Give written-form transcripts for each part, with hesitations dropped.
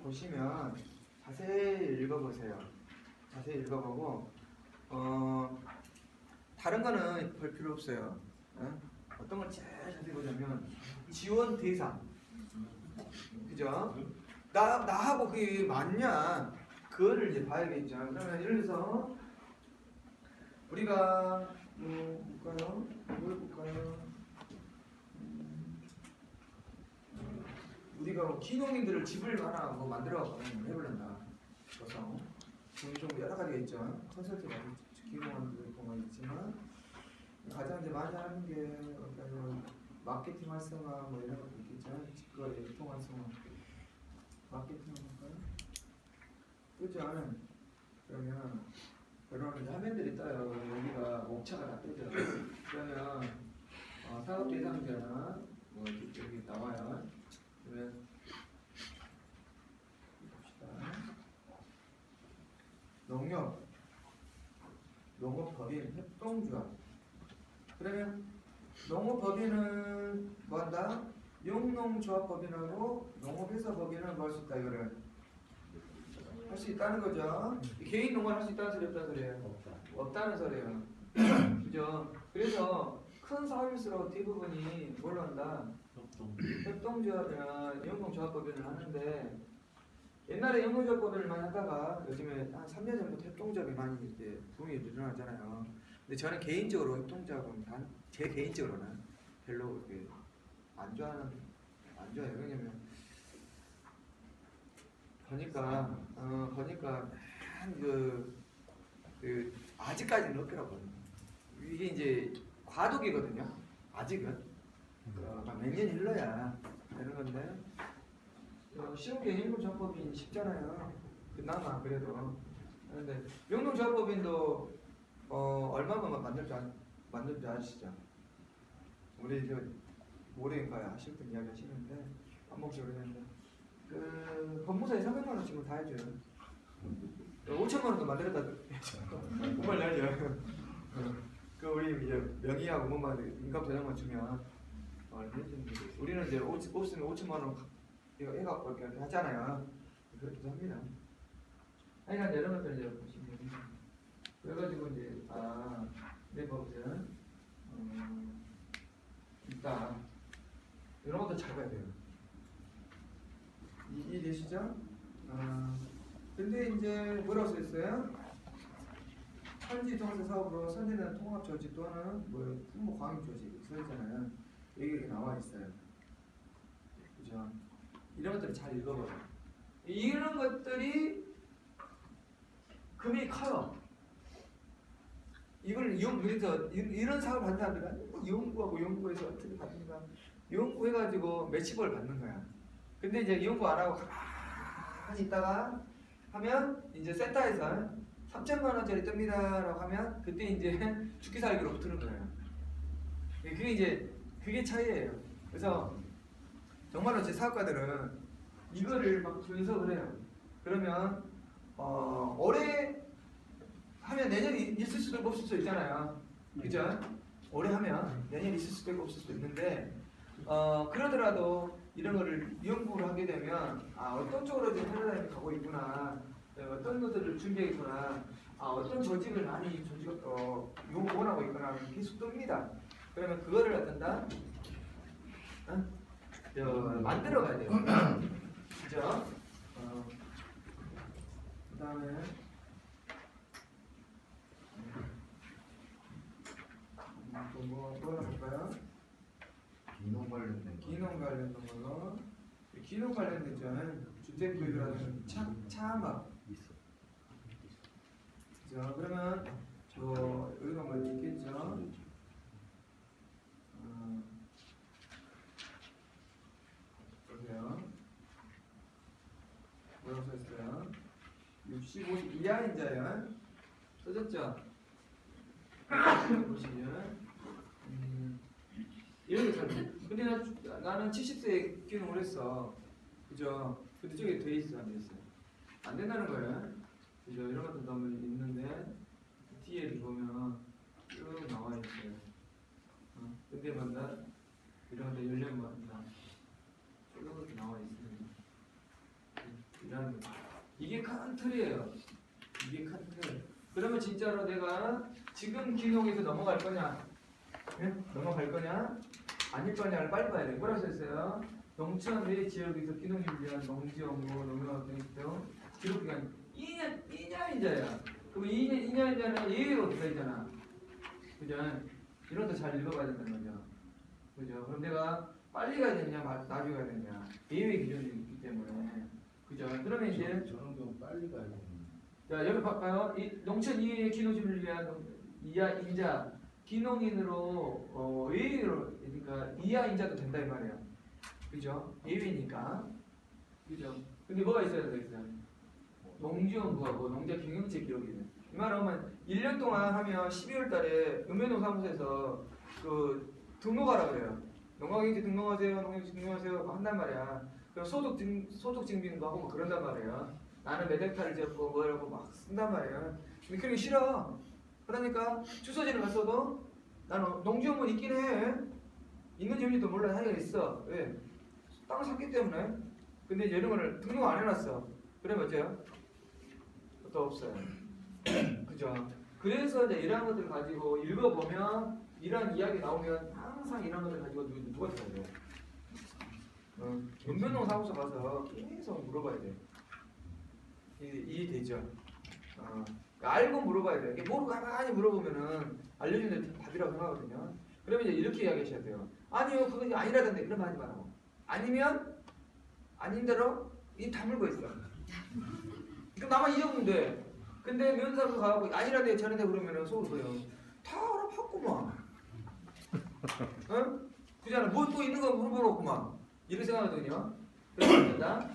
보시면 자세히 읽어보세요. 자세히 읽어보고 다른 거는 볼 필요 없어요. 어떤 걸 제일 자세히 보자면 지원 대상, 그죠? 나하고 그게 맞냐? 그거를 이제 봐야겠죠. 그러면 예를 들어서 우리가 볼까요? 뭘 볼까요? 우리가 뭐 기농민들을 집을 하나 뭐 만들어 해보려다. 그래서 좀 여러 가지가 있죠. 콘서트 많이 기농하는 경우가 있지만 가장 이제 많이 하는 게 어떤 마케팅 활성화 뭐 이런 것도 있겠죠. 직거래, 유통 활성화, 마케팅 할까요? 그죠? 그러면 그런 화면들이 떠요. 여기가 목차가 다 뜨죠. 그러면 사업 대상자나 뭐 여기 나와요. 그러면 봅시다. 농업법인 협동조합. 그러면 농업법인은 뭐한다? 용농조합법인하고 농업회사법인은 뭐 할 수 있다 이거를 할 수 있다는 거죠. 개인 농가를 할 수 있다는 소리 없다는 소리예요. 없다는 소리예요. 그죠? 그래서 큰 사업일수록 대부분이 뭘로 한다? 협동조합이나 용농조합법인을 하는데 옛날에 용농조합법인을 많이 하다가 요즘에 한 3년 전부터 협동조합이 많이 이제 붐이 일어나잖아요. 근데 저는 개인적으로 협동조합은 제 개인적으로는 별로 이렇게 안 좋아요. 왜냐면 보니까 아직까지는 없더라고요. 이게 이제 과도기거든요. 아직은 몇 년 흘러야 되는 건데 쉬운 게 용농조합법인 쉽잖아요. 그나마 그래도. 그런데 용농조합법인도 얼마만 만들 줄 아시죠? 우리 저 모래인가요? 하실 때 이야기 하시는데 반복적으로 했는데 그 법무사에 300만 원 지금 다 해줘요. 5천만 원도 만들었다. 정말 날죠. 그 우리 이제 명의하고 뭐만 인감 도장만 주면 해주는 게 우리는 이제 없으면 5천만 원 이거 해갖고 이렇게 하잖아요. 그렇기도 합니다. 하여간 이런 것들 이제 보시면 됩니다. 그래가지고 이제 내 법은 있다. 이런 것도 잘 봐야 돼요. 이해되시죠? 근데 이제 뭐라고 써있어요? 현지 통합 사업으로 선진되는 통합 조직 또는 뭐 풍모 광역 조직 써있잖아요. 여기 이렇게 나와 있어요. 그죠? 이런 것들을 잘 읽어봐요. 이런 것들이 금액이 커요. 이걸 이런 사업을 하는 사람들은 연구해서 어떻게 받는가? 연구해가지고 몇십을 받는 거야. 근데 이제 연구 안 하고 가만히 있다가 하면 이제 센터에서 3천만 원짜리 뜹니다라고 하면 그때 이제 죽기 살기로 붙는 거예요. 그게 차이예요. 그래서 정말로 제 사업가들은 이거를 막 분석을 해요. 그러면 올해 하면 내년에 있을 수도 있고 없을 수도 있잖아요. 그죠? 올해 하면 내년에 있을 수도 있고 없을 수도 있는데 그러더라도 이런 거를 연구를 하게 되면 어떤 쪽으로 지금 패러다임이 가고 있구나, 어떤 것들을 준비했구나, 어떤 조직을 많이 원하고 있구나 계속 뜹니다. 그러면 그거를 어떤다? 만들어 가야 돼요. 그죠? 그 다음에 뭐 하나 볼까요? 기농 관련된 걸로 기농 관련된 점은 주택구입이라는 차막 있어. 자 그러면 여기가 뭐 있겠죠? 보세요. 뭐라고 써있어요? 65세 이하인자요. 써졌죠? 보시면 이런 게 잘. 근데 나는 70세에 기능을 했어. 그죠? 근데 저게 돼 있어, 안 돼 있어? 안 된다는 거예요. 그죠? 이런 것도 너무 있는데 뒤에를 보면 쭉 나와 있어요. 근데 만다 이런 데 연령마다 쭉 나와 있습니다. 일하는 거. 이게 큰 틀이에요. 이게 큰 틀. 그러면 진짜로 내가 지금 기농에서 넘어갈 거냐? 예? 넘어갈 거냐? 아닐 거냐를 빨리 봐야 돼. 뭐라고 써있어요? 농촌 내 지역에서 기농을 위한 농지 업무 농업 등등 기록기간 2년이자야. 그럼 2년이자는 예외로 들어있잖아. 그죠? 이런 것도 잘 읽어봐야 된다는 거죠. 그죠? 그럼 내가 빨리 가야 되냐, 나중에 가야 되냐. 예외 기준이 있기 때문에. 그죠? 그러면 이제 저런 경우 빨리 가야 되는. 자, 여기 봐봐요. 이 농촌 이외의 기농지를 위한 이하 인자 기농인으로 예외로 그러니까 이하 인자도 된다 이 말이에요. 그죠? 예외니까. 그죠? 근데 뭐가 있어야 되겠어요? 농지연구하고 농자 경영체 기록이 돼. 이 말하면 1년 동안 하면 12월 달에 읍면농사무소에서 그 등록하라 그래요. 농가경지 등록하세요, 농경지 등록하세요 한단 말이야. 그럼 소득 증빙도 하고 뭐 그런단 말이에요. 나는 몇 헥타를 지었고 뭐라고 막 쓴단 말이에요. 근데 그런 게 싫어. 그러니까 주소지를 갔어도 나는 농지연문 있긴 해. 있는지 없는지도 몰라. 하여간 있어. 왜? 땅을 샀기 때문에. 근데 이제 이런 거를 등록 안 해놨어. 그러면 어째요? 또 없어요. 그죠? 그래서 이제 이런 것들 가지고 읽어보면 이런 이야기 나오면 항상 이런 것들 가지고 누가 들어야 돼요? 읍면농 사무소 가서 계속 물어봐야 돼요. 이해되죠? 알고 물어봐야 돼요. 이게 모르고 가만히 물어보면은 알려주는 답이라고 생각하거든요. 그러면 이제 이렇게 이야기하셔야 돼요. 아니요, 그건 아니라던데. 그러면 하지 말라고. 아니면 아닌 대로 이 다물고 있어. 그럼 나만 잊어보는데. 근데 면사무소 가고 아니라는데 저런데 그러면은 속으로 그래요. 다 알아봤구만. 응? 그잖아. 뭐 또 있는 거 물어보겠구만. 이렇게 생각하거든요. 그래서 안 된다.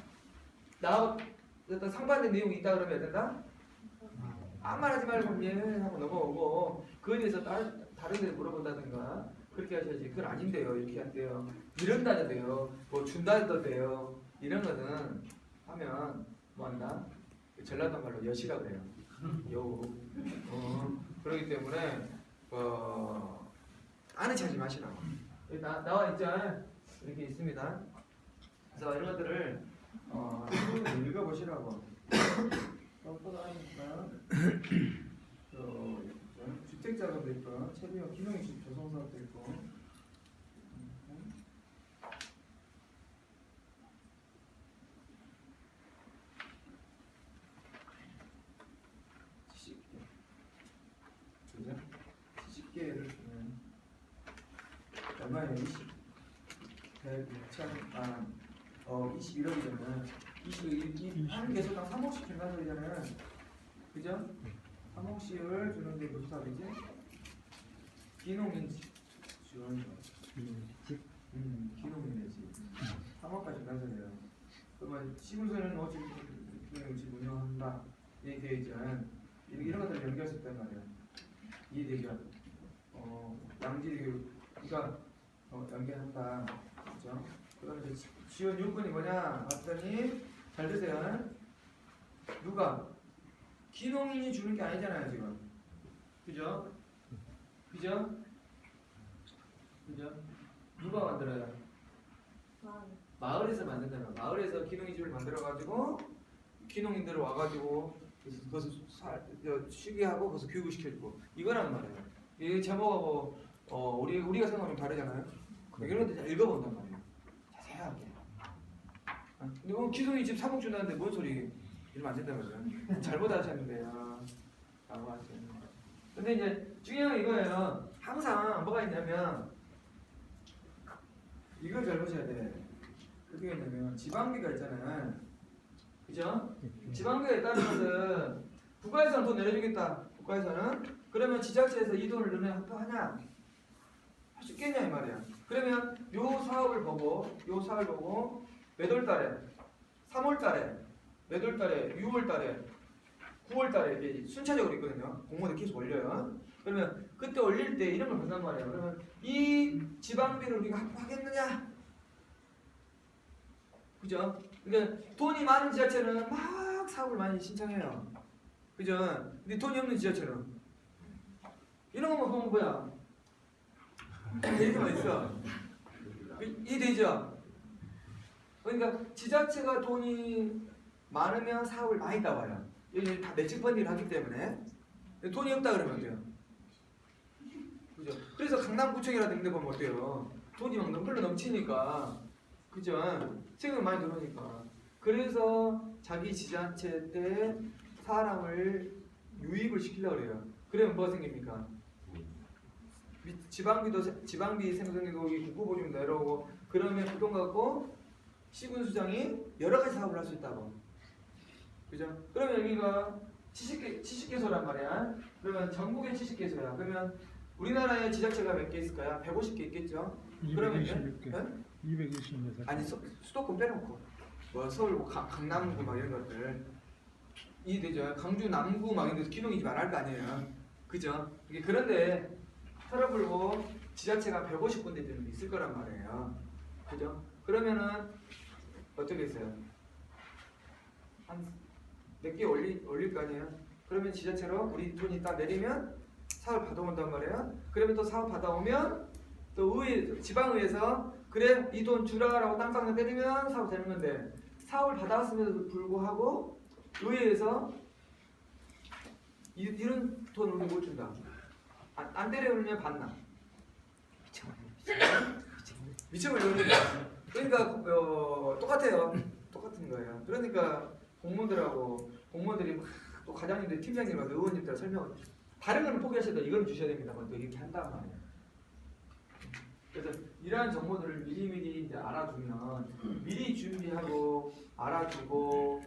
나 어떤 상반된 내용이 있다 그러면 안 된다. 아무 말 하지 말고 예 하고 넘어오고 그에 대해서 다른 데 물어본다든가 그렇게 하셔야지. 그건 아닌데요. 이렇게 한대요. 이런다는데요. 뭐 준다던데요. 이런 거는 하면 뭐 한다? 전라도 말로 여시라 그래요. 요. 그렇기 때문에 아는 척하지 마시라고. 여기 나와 있죠. 이렇게 있습니다. 그래서 이런 것들을 읽어보시라고. 또 나니까 주택작업도 있고 채비형 기능이 조성사업도 있고. 그죠? 70개를 주면 얼마예요? 21억이잖아요. 21억 한 개소당 3억씩 준다는 소리잖아요. 그죠? 3억씩을 주는데 무슨 사업이지? 기농인 지원. 기농인의 집. 3억까지 준다는 소리예요. 그러면 시군서는 어찌 집 운영한다. 이게 되어 있죠. 이런 것들 연결할 수 있단 말이에요. 이해되죠? 양질이 그러니까 연계한다. 그죠? 그다음에 지원 요건이 뭐냐? 봤더니 잘 드세요. 누가? 기농인이 주는 게 아니잖아요 지금. 그죠? 그죠? 그죠? 누가 만들어요? 마을에서 만든다는 거야. 마을에서 기농인 집을 만들어가지고 기농인들 와가지고 거기서 쉬게 하고 거기서 교육을 시켜주고 이거란 말이에요. 이 제목하고 우리가 생각하면 다르잖아요. 이런 것들 읽어본단 말이에요. 자세하게. 근데 기성이 집 3억 준다는데 뭔 소리? 이러면 안 된다고요. 잘못 하셨는데요. 라고 하세요. 근데 이제 중요한 건 이거예요. 항상 뭐가 있냐면 이걸 잘 보셔야 돼. 어떻게 있냐면 지방비가 있잖아요. 그죠? 지방비가 있다는 것은 국가에서는 돈 내려주겠다. 국가에서는. 그러면 지자체에서 이 돈을 너네 합법하냐? 할 수 있겠냐 이 말이야. 그러면 요 사업을 보고 몇 월 달에 3월 달에 몇 월 달에 6월 달에 9월 달에 이게 순차적으로 있거든요. 공무원들 계속 올려요. 그러면 그때 올릴 때 이런 걸 본단 말이에요. 그러면 이 지방비를 우리가 합법하겠느냐? 그죠? 그러니까 돈이 많은 지자체는 막 사업을 많이 신청해요. 그죠? 근데 돈이 없는 지자체는 이런 것만 보면 뭐야? 이렇게만 있어. 이해되죠? 그러니까 지자체가 돈이 많으면 사업을 많이 따와요. 여기 다 매칭 펀딩을 하기 때문에 돈이 없다 그러면 어때요? 그죠? 그래서 강남구청이라든지 보면 어때요? 돈이 막 흘러 넘치니까, 그죠? 세금 많이 들어오니까. 그래서 자기 지자체 때 사람을 유입을 시키려고 그래요. 그러면 뭐가 생깁니까? 지방비 생성되고 국고보증 내려오고, 그러면 그 돈 갖고 시군수장이 여러 가지 사업을 할 수 있다고. 그죠? 그러면 여기가 70개소란 말이야. 그러면 전국에 70개소야. 그러면 우리나라에 지자체가 몇 개 있을까요? 150개 있겠죠? 그러면 226개. 220개. 아니 수도권 빼놓고 뭐 서울, 뭐 강남구 막 이런 것들 이해되죠? 강주 남구 막 이런 데서 기동이 말할 거 아니에요. 그죠? 이게 그런데 서울고 지자체가 150군데 되는 있을 거란 말이에요. 그죠? 그러면은 어떻게 했어요? 한 몇 개 올릴 거 아니에요? 그러면 지자체로 우리 돈이 딱 내리면 사업 받아온단 말이에요. 그러면 또 사업 받아오면 또 지방의회에서 그래 이 돈 주라라고 땅땅 때리면 사업 되는 건데, 사업을 받아왔음에도 불구하고 의회에서 이런 돈 우리 못 준다. 안 때려오면 받나? 미쳐버리니까. 그러니까 똑같아요. 똑같은 거예요. 그러니까 공무원들이 막 또 과장님들, 팀장님하고 의원님들 설명. 다른 거는 포기하셔도 이거는 주셔야 됩니다. 또 이렇게 한단 말이에요. 그래서 이러한 정보들을 미리미리 이제 알아두면 미리 준비하고 알아두고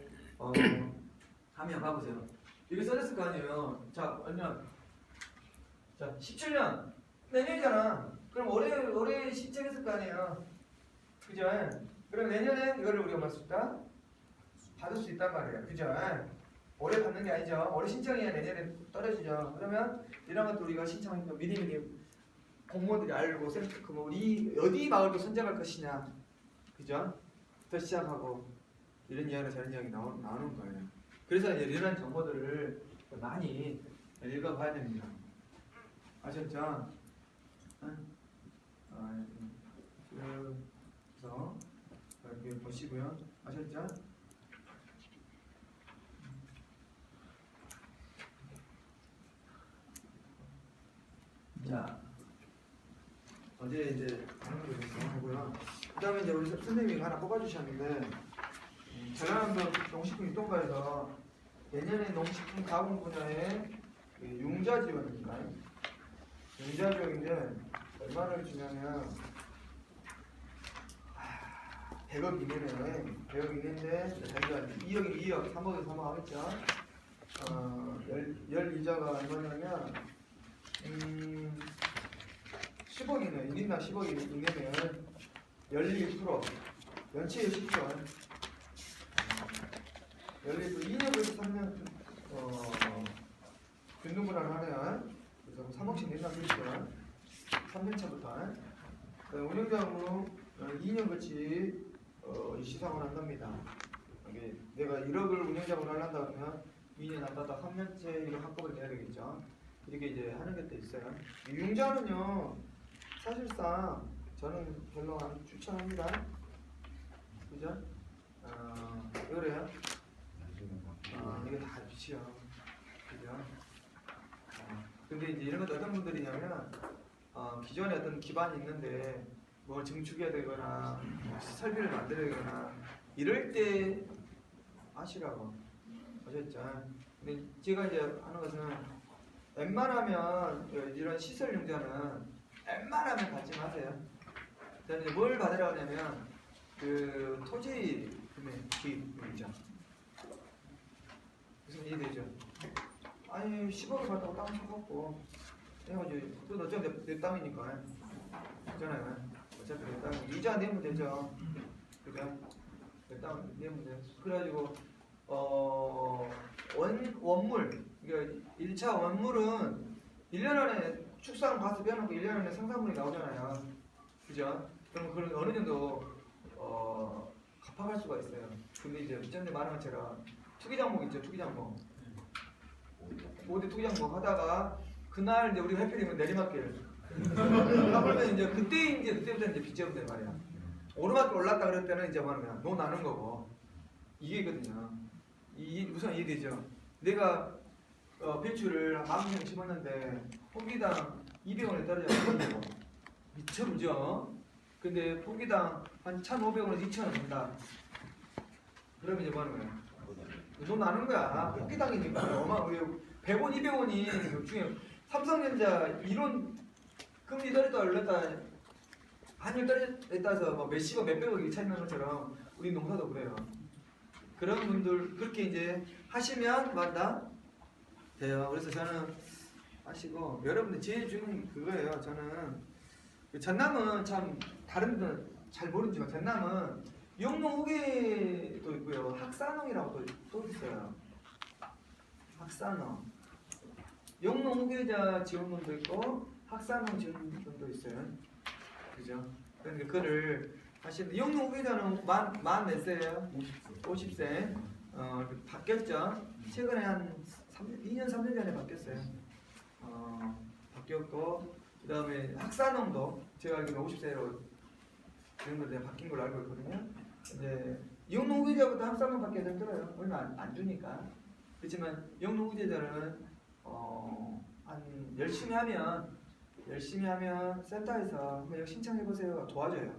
하면 봐보세요. 이게 써졌을 거 아니에요. 자, 얼마? 자, 17년 내년이잖아. 그럼 올해 신청했을 거 아니에요. 그죠? 그럼 내년에 이거를 우리가 받을 수 있단 말이에요. 그죠? 올해 받는 게 아니죠. 올해 신청해야 내년에 떨어지죠. 그러면 이런 것도 우리가 신청하니까 미리미리 공무원들이 알고 그 뭐 우리 어디 마을도 선정할 것이냐, 그죠? 부터 시작하고 이런 이야기나 저런 이야기 나오는 거예요. 그래서 이제 이런 정보들을 많이 읽어봐야 됩니다. 아셨죠? 그래서 이렇게 보시고요. 아셨죠? 자, 어제 이제 하는 거 하고요. 그다음에 이제 우리 선생님이 하나 뽑아주셨는데, 전라남도 농식품 유통과에서 내년에 농식품 가공 분야에 융자 지원입니다. 융자 지원인데 얼마를 주냐면 100억 이내네. 100억 이내인데 자기가 2억이 2억, 3억에 3억 하겠죠. 12자가 얼마냐면 10억이네. 1인당 10억 이내면 12%, 연체율 10%. 2년에서 3년 균등분할을 하네요. 그래서 3억씩 낸다는 뜻이죠. 3년 차부터. 운영자로 2년 같이 시상을 한답니다. 이게 내가 1억을 운영자로 하려다 그러면 2년 안 따다 3년째 이거 한꺼번에 내야 되겠죠. 이렇게 이제 하는 게 또 있어요. 융자는요, 사실상 저는 별로 안 추천합니다. 그죠? 왜 그래요? 이게 다 빛이요. 그죠? 근데 이제 이런 것도 어떤 분들이냐면, 기존에 어떤 기반이 있는데, 뭘 증축해야 되거나, 설비를 만들어야 되거나, 이럴 때 하시라고. 아셨죠? 근데 제가 이제 하는 것은, 웬만하면 이런 시설 융자는 웬만하면 받지 마세요. 저는 이제 뭘 받으라고 하냐면 그 토지 기입이죠. 무슨 이해되죠? 아니 10억을 받다고 땅 사갖고 해가지고 또 어차피 내 땅이니까 그잖아요. 어차피 내 땅 이자 내면 되죠. 그죠? 내 땅 내면 돼. 그래가지고 원물, 그러니까 1차 원물은 1년 안에 축산 가서 빼놓고 1년 안에 생산물이 나오잖아요. 그죠? 그럼 그런 어느 정도 갚아갈 수가 있어요. 근데 이제 전에 말한 것처럼 투기장목 있죠, 투기장목. 5대 투기장목 하다가 그날 이제 우리 회피되면 내리막길. 그러면 이제 그때부터 이제 빚져면 될 말이야. 오르막길 올랐다 그럴 때는 이제 뭐하는 거야? 노 나는 거고. 이게거든요. 우선 이해되죠? 내가 배추를 10,000원 심었는데 포기당 200원에 떨어져서 미쳐보죠. 근데 포기당 한 1,500원에서 2,000원 준다. 그러면 이제 뭐 하는 거야? 돈 나는 거야. 포기당이니까. 100원, 200원이 중에 삼성전자 이론 금리 떨어졌다 올렸다 환율 떨어졌다서 뭐 몇십원 몇백억이 차이 나는 것처럼 우리 농사도 그래요. 그런 분들 그렇게 이제 하시면 맞다 돼요. 그래서 저는 하시고 여러분들 제일 중요한 게 그거예요. 저는 전남은 참 다른 분들은 잘 모르지만 전남은 영농 후계도 있고요. 학산농이라고 또 있어요. 학산농. 영농 후계자 지원금도 있고 학산농 지원금도 있어요. 그죠? 그러니까 그거를 하시는 영농 후계자는 만 몇 세예요? 50세. 바뀌었죠. 최근에 한 2년 3년 전에 바뀌었어요. 바뀌었고 그다음에 학산농도 제가 알기로 50세로 정도 바뀐 걸로 알고 있거든요. 근데 영농 후계자부터 학산농밖에 힘들어요. 얼마 안 주니까. 그렇지만 영농 후계자는 한 열심히 하면 센터에서 한번 신청해 보세요. 도와줘요.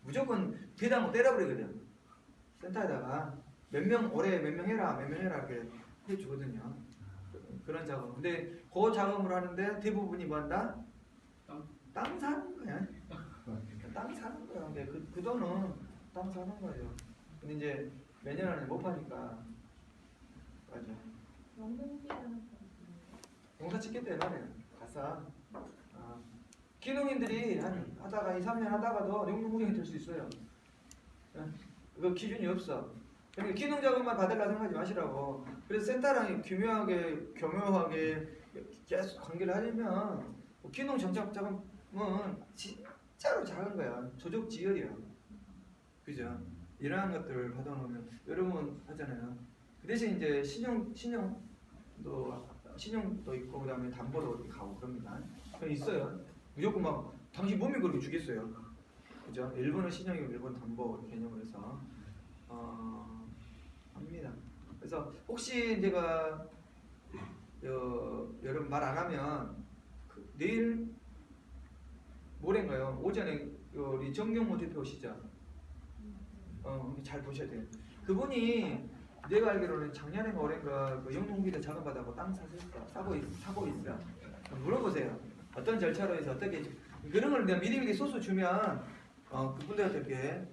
무조건 대당 때려버리거든요. 센터에다가 올해 몇 명 해라 이렇게 해주거든요. 그런 작업. 근데 그 작업을 하는데 대부분이 뭐한다? 땅 사는 거야. 땅 사는 거야. 근데 그 돈은 땅 사는 거예요. 근데 이제 매년 안에 못 파니까 맞아. 농사 짓겠대 말이에요. 가서 기농인들이 하다가 2, 3년 하다가도 영농후계이 될 수 있어요. 그 기준이 없어. 그러니까 기농 자금만 받으려 생각하지 마시라고. 그래서 센터랑 교묘하게 계속 관계를 하려면 기농 정착 자금은 진짜로 작은 거야. 조족지혈이야. 그죠? 이러한 것들을 받아놓으면 여러분 하잖아요. 그 대신 이제 신용도 있고 그다음에 담보도 가고 그럽니다. 있어요. 무조건 막 당신 몸이 그렇게 주겠어요. 그죠? 일본은 신용이고 일본 담보 개념을 해서 합니다. 그래서 혹시 제가 여러분 말 안 하면 내일 모레인가요? 오전에 우리 정경모 대표 오시죠? 잘 보셔야 돼요. 그분이 내가 알기로는 작년인가 올해인가 그 영농후계자 자금 받아고 땅 사고 있어요. 물어보세요. 어떤 절차로 해서 어떻게 그런 걸 내가 미리미리 소스 주면 그분들한테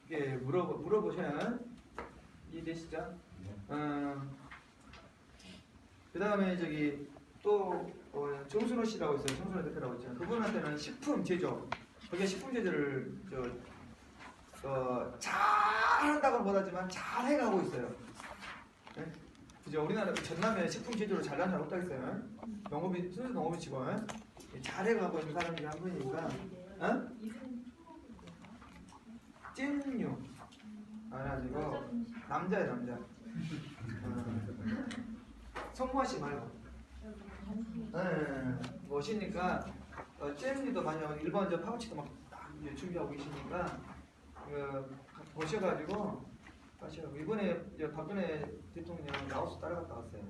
이렇게 물어보셔야 이해되시죠? 그 다음에 저기 또 정순호 씨라고 있어요. 정순호 대표라고 있잖아요. 그분한테는 식품 제조, 거기에 식품 제조를 잘한다고 못하지만 잘 해가고 있어요. 네? 그죠? 우리나라 전남에 식품 제조를 잘하는 사람 없다겠어요. 순수 농업인 직원 잘 해가고 있는 사람 중에 한 분이니까. 찐유 아니고 남자예요, 남자. 성모아 씨 말고. 멋이니까 찐유도 많이 하고 일본 파우치도 막 준비하고 계시니까 보셔가지고 하시라고. 이번에 박근혜 대통령 라오스 따라갔다 왔어요.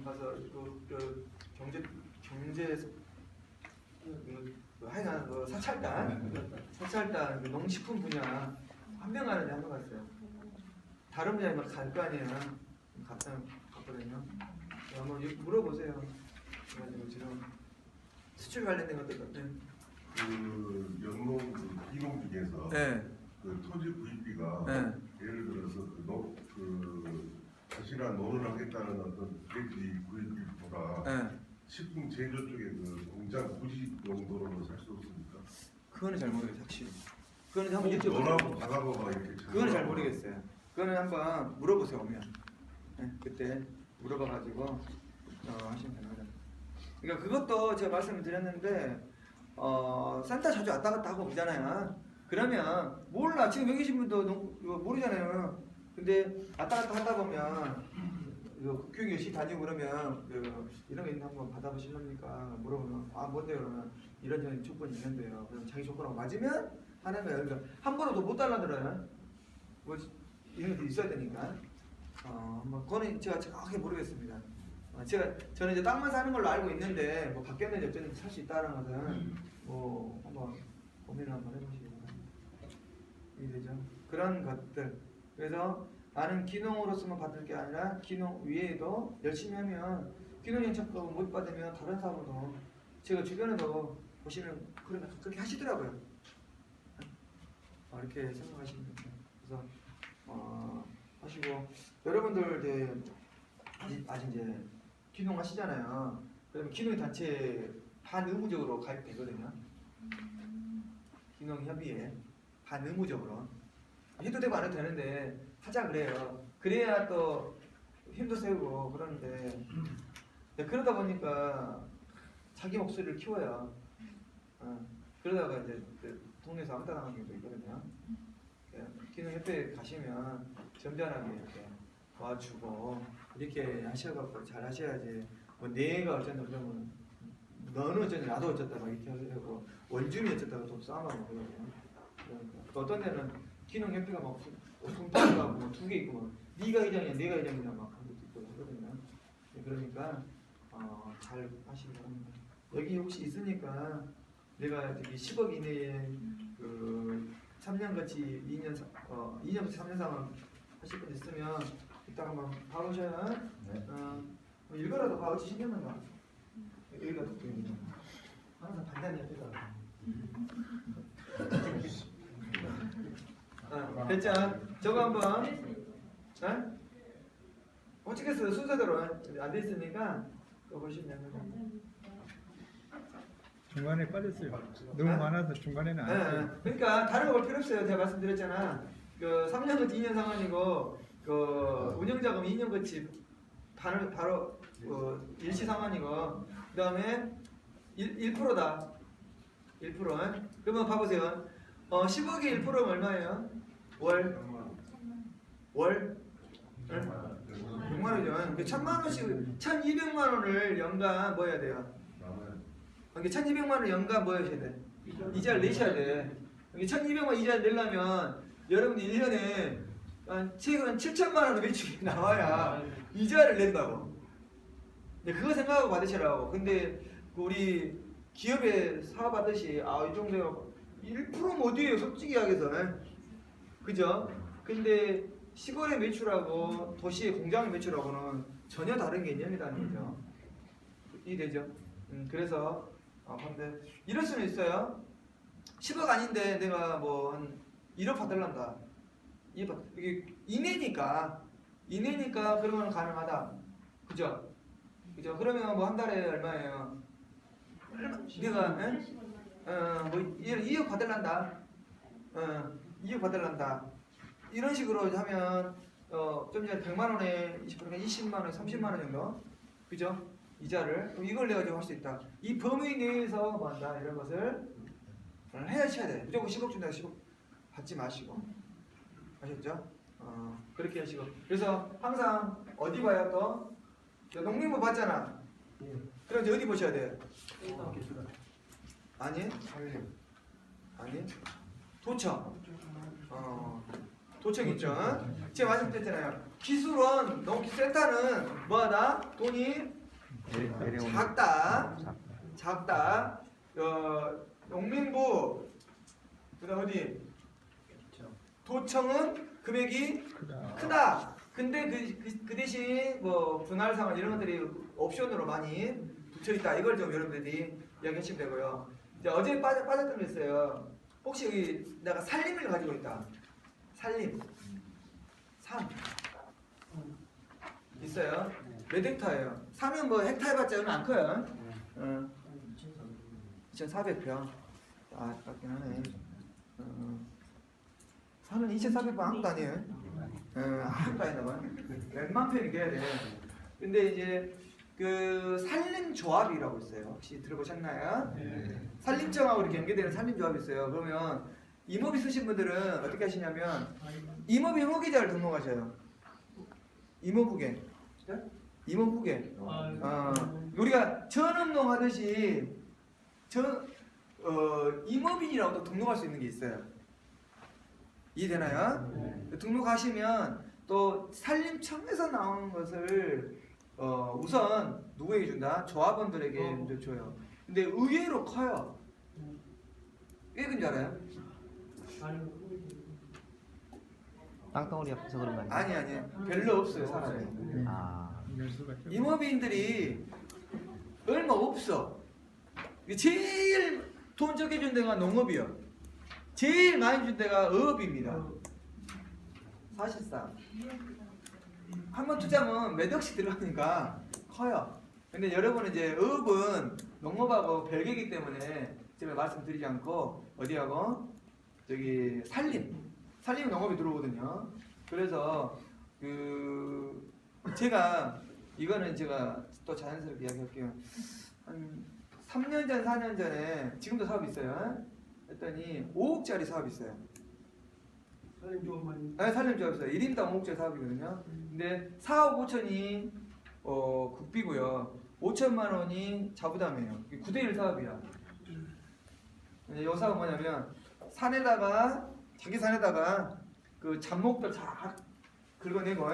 가서 경제 하여간 사찰단 농식품 분야 한 명 가는데 한 명 갔어요. 다른 분야에 막 갈 거 아니에요. 갔거든요. 한번 물어보세요. 그래가지고 지금 수출 관련된 것들 같아. 그 영농 기농 중에서 네. 그 토지 구입비가 네. 예를 들어서 자신한 논을 하겠다는 어떤 대지 구입비보다 네. 식품 제조 쪽에 그 공장 부지 용도로는 살 수 없습니까? 그거는 잘 모르겠어요, 확실히. 그거는 한번 너라고 여쭤보세요. 받아봐봐 이렇게. 그거는 잘 모르겠어요. 그거는 한번 물어보세요, 오면. 네, 그때 물어봐가지고 하시면 됩니다. 그러니까 그것도 제가 말씀을 드렸는데 산타 자주 왔다 갔다 하고 그러잖아요. 그러면 몰라. 지금 여기 계신 분도 모르잖아요. 근데 왔다 갔다 하다 보면 교육 열심히 다니고 그러면 이런 거 있나 한번 받아보실랍니까? 물어보면 뭔데요? 그러면 이런 조건이 있는데요. 그럼 자기 조건하고 맞으면 하는 거예요. 그러니까 한 번도 못 달라들어요. 뭐 이런 것도 있어야 되니까 뭐 그거는 제가 정확하게 모르겠습니다. 저는 이제 땅만 사는 걸로 알고 있는데 뭐 바뀌었는지 어쨌는지 살 수 있다는 것은 뭐 한번 고민을 한번 해보시기 바랍니다. 이해되죠? 그런 것들. 그래서 나는 기농으로서만 받을 게 아니라 기농 외에도 열심히 하면 기농연착금 못 받으면 다른 사업으로 제가 주변에도 보시면 그렇게 하시더라고요. 이렇게 생각하시면 됩니다. 그래서 하시고 여러분들 이제 아직 이제 기농 하시잖아요. 그러면 기농 단체 반의무적으로 가입되거든요. 기농 협의회 반의무적으로 해도 되고 안 해도 되는데 하자 그래요. 그래야 또 힘도 세우고 그러는데 그러다 보니까 자기 목소리를 키워요. 그러다가 이제 동네에서 왕따 당하는 경우도 있거든요. 기능협회에 가시면 점잖하게 이렇게 도와주고 이렇게 하셔갖고 잘 하셔야지. 뭐 내가 어쩐다 그러면 너는 어쩐다 나도 어쩐다 막 이렇게 하고 원줌이 어쨌다고 또 싸움하고 그러거든요. 그러니까 또 어떤 데는 기능협회가 막 통통하고 뭐 2개 있고 뭐 네가 회장이야 내가 회장이냐 막 하는 것도 있고 하거든요. 그러니까 잘 하시기 바랍니다. 여기 혹시 있으니까 내가 저기 10억 이내에 그 3년 같이 2년 같이 3년 상황 하실 분 있으면 이따 한번 봐보셔요. 네. 뭐 이거라도 봐보시 신경만 봐. 여기가 더 항상 반대하는 옆에다. 됐죠? 저거 한번. 어떻겠어요? 순서대로 안 돼 있으니까 그거 보시면 됩니다. 중간에 빠졌어요. 너무 많아서 중간에는 안 했어요. 그러니까 다른 거 볼 필요 없어요. 제가 말씀드렸잖아. 그 3년 거치 2년 상환이고 그 운영자금 2년 거치 바로 일시 상환이고 그다음에 1%다. 1%. 그러면 봐보세요. 10억에 1%면 얼마예요? 월? 6만 원이죠. 1,000만 원씩 1,200만 원을 연간 뭐 해야 돼요? 이게 1,200만 원 연간 뭐 하셔야 돼? 이자를 내셔야 돼. 1,200만 이자를 내려면 여러분이 1년에 최근 7천만 원 매출이 나와야 이자를 낸다고. 그거 생각하고 받으시라고. 근데 우리 기업에 사업하듯이 이 정도 1%면 어디에요? 솔직히 하겠어. 그죠? 근데 시골의 매출하고 도시의 공장의 매출하고는 전혀 다른 개념이라는 거죠. 이해되죠? 그래서 근데 이럴 수는 있어요. 10억 아닌데 내가 뭐 한 1억 받을란다. 이게 이내니까 그러면 가능하다. 그죠? 그러면 뭐 한 달에 얼마예요? 내가 뭐 2억 받을란다. 2억 받을란다. 이런 식으로 하면 좀 전에 100만 원에 20만 원, 30만 원 정도. 그죠? 이자를 이걸 내가 좀 할 수 있다. 이 범위 내에서 뭐 한다 이런 것을 해야 돼. 무조건 10억 준다 10억 받지 마시고 아셨죠? 그렇게 하시고 그래서 항상 어디 봐요 또? 농민부 봤잖아. 그럼 이제 어디 보셔야 돼? 아니 도청. 도청 있죠. 제가 말씀드렸잖아요. 기술원 농기센터는 뭐하다? 돈이 작다. 농민부 그다음 어디? 도청은 금액이 크다. 근데 그 대신 뭐 분할 상환 이런 것들이 옵션으로 많이 붙여 있다. 이걸 좀 여러분들이 이야기하시면 되고요. 이제 어제 빠졌던 게 있어요. 혹시 여기 내가 살림을 가지고 있다. 살림, 삶 있어요. 몇 헥타예요? 사면 뭐 헥타 해봤자 얼마 안 커요. 2,400평. 아깝긴 하네. 사면 2,400평 아무것도 아니에요. 아무것도 아니다 봐. 몇만 평이 돼야 돼. 근데 이제 그 산림조합이라고 있어요. 혹시 들어보셨나요? 산림청하고 이렇게 연계되는 산림조합이 있어요. 그러면 임업이 쓰신 분들은 어떻게 하시냐면 임업이 후계자를 등록하셔요. 임업후계. 우리가 전업농 하듯이 임업인이라고도 등록할 수 있는 게 있어요. 이해되나요? 등록하시면 또 산림청에서 나오는 것을 우선 누구에게 준다? 조합원들에게 먼저 줘요. 근데 의외로 커요. 왜 그런지 알아요? 땅덩어리 앞에서 그런 거 아니에요? 아니 별로 없어요 사람이. 아, 연수가 좀 임업인들이 얼마 없어. 제일 돈 적게 준 데가 농업이요. 제일 많이 준 데가 어업입니다. 사실상 한 번 투자하면 몇 억씩 들어가니까 커요. 근데 여러분은 이제 어업은 농업하고 별개이기 때문에 제가 말씀드리지 않고 어디하고 저기 산림 농업이 들어오거든요. 그래서 제가 이거는 제가 또 자연스럽게 이야기할게요. 한 3년 전, 4년 전에 지금도 사업이 있어요. 했더니 5억짜리 사업이 있어요. 네, 산림조합 있어요. 1인당 5억짜리 사업이거든요. 근데 4억 5천이 국비고요. 5천만 원이 자부담이에요. 9대1 사업이야. 이 사업은 뭐냐면 자기 산에다가 그 잡목들 다 긁어내고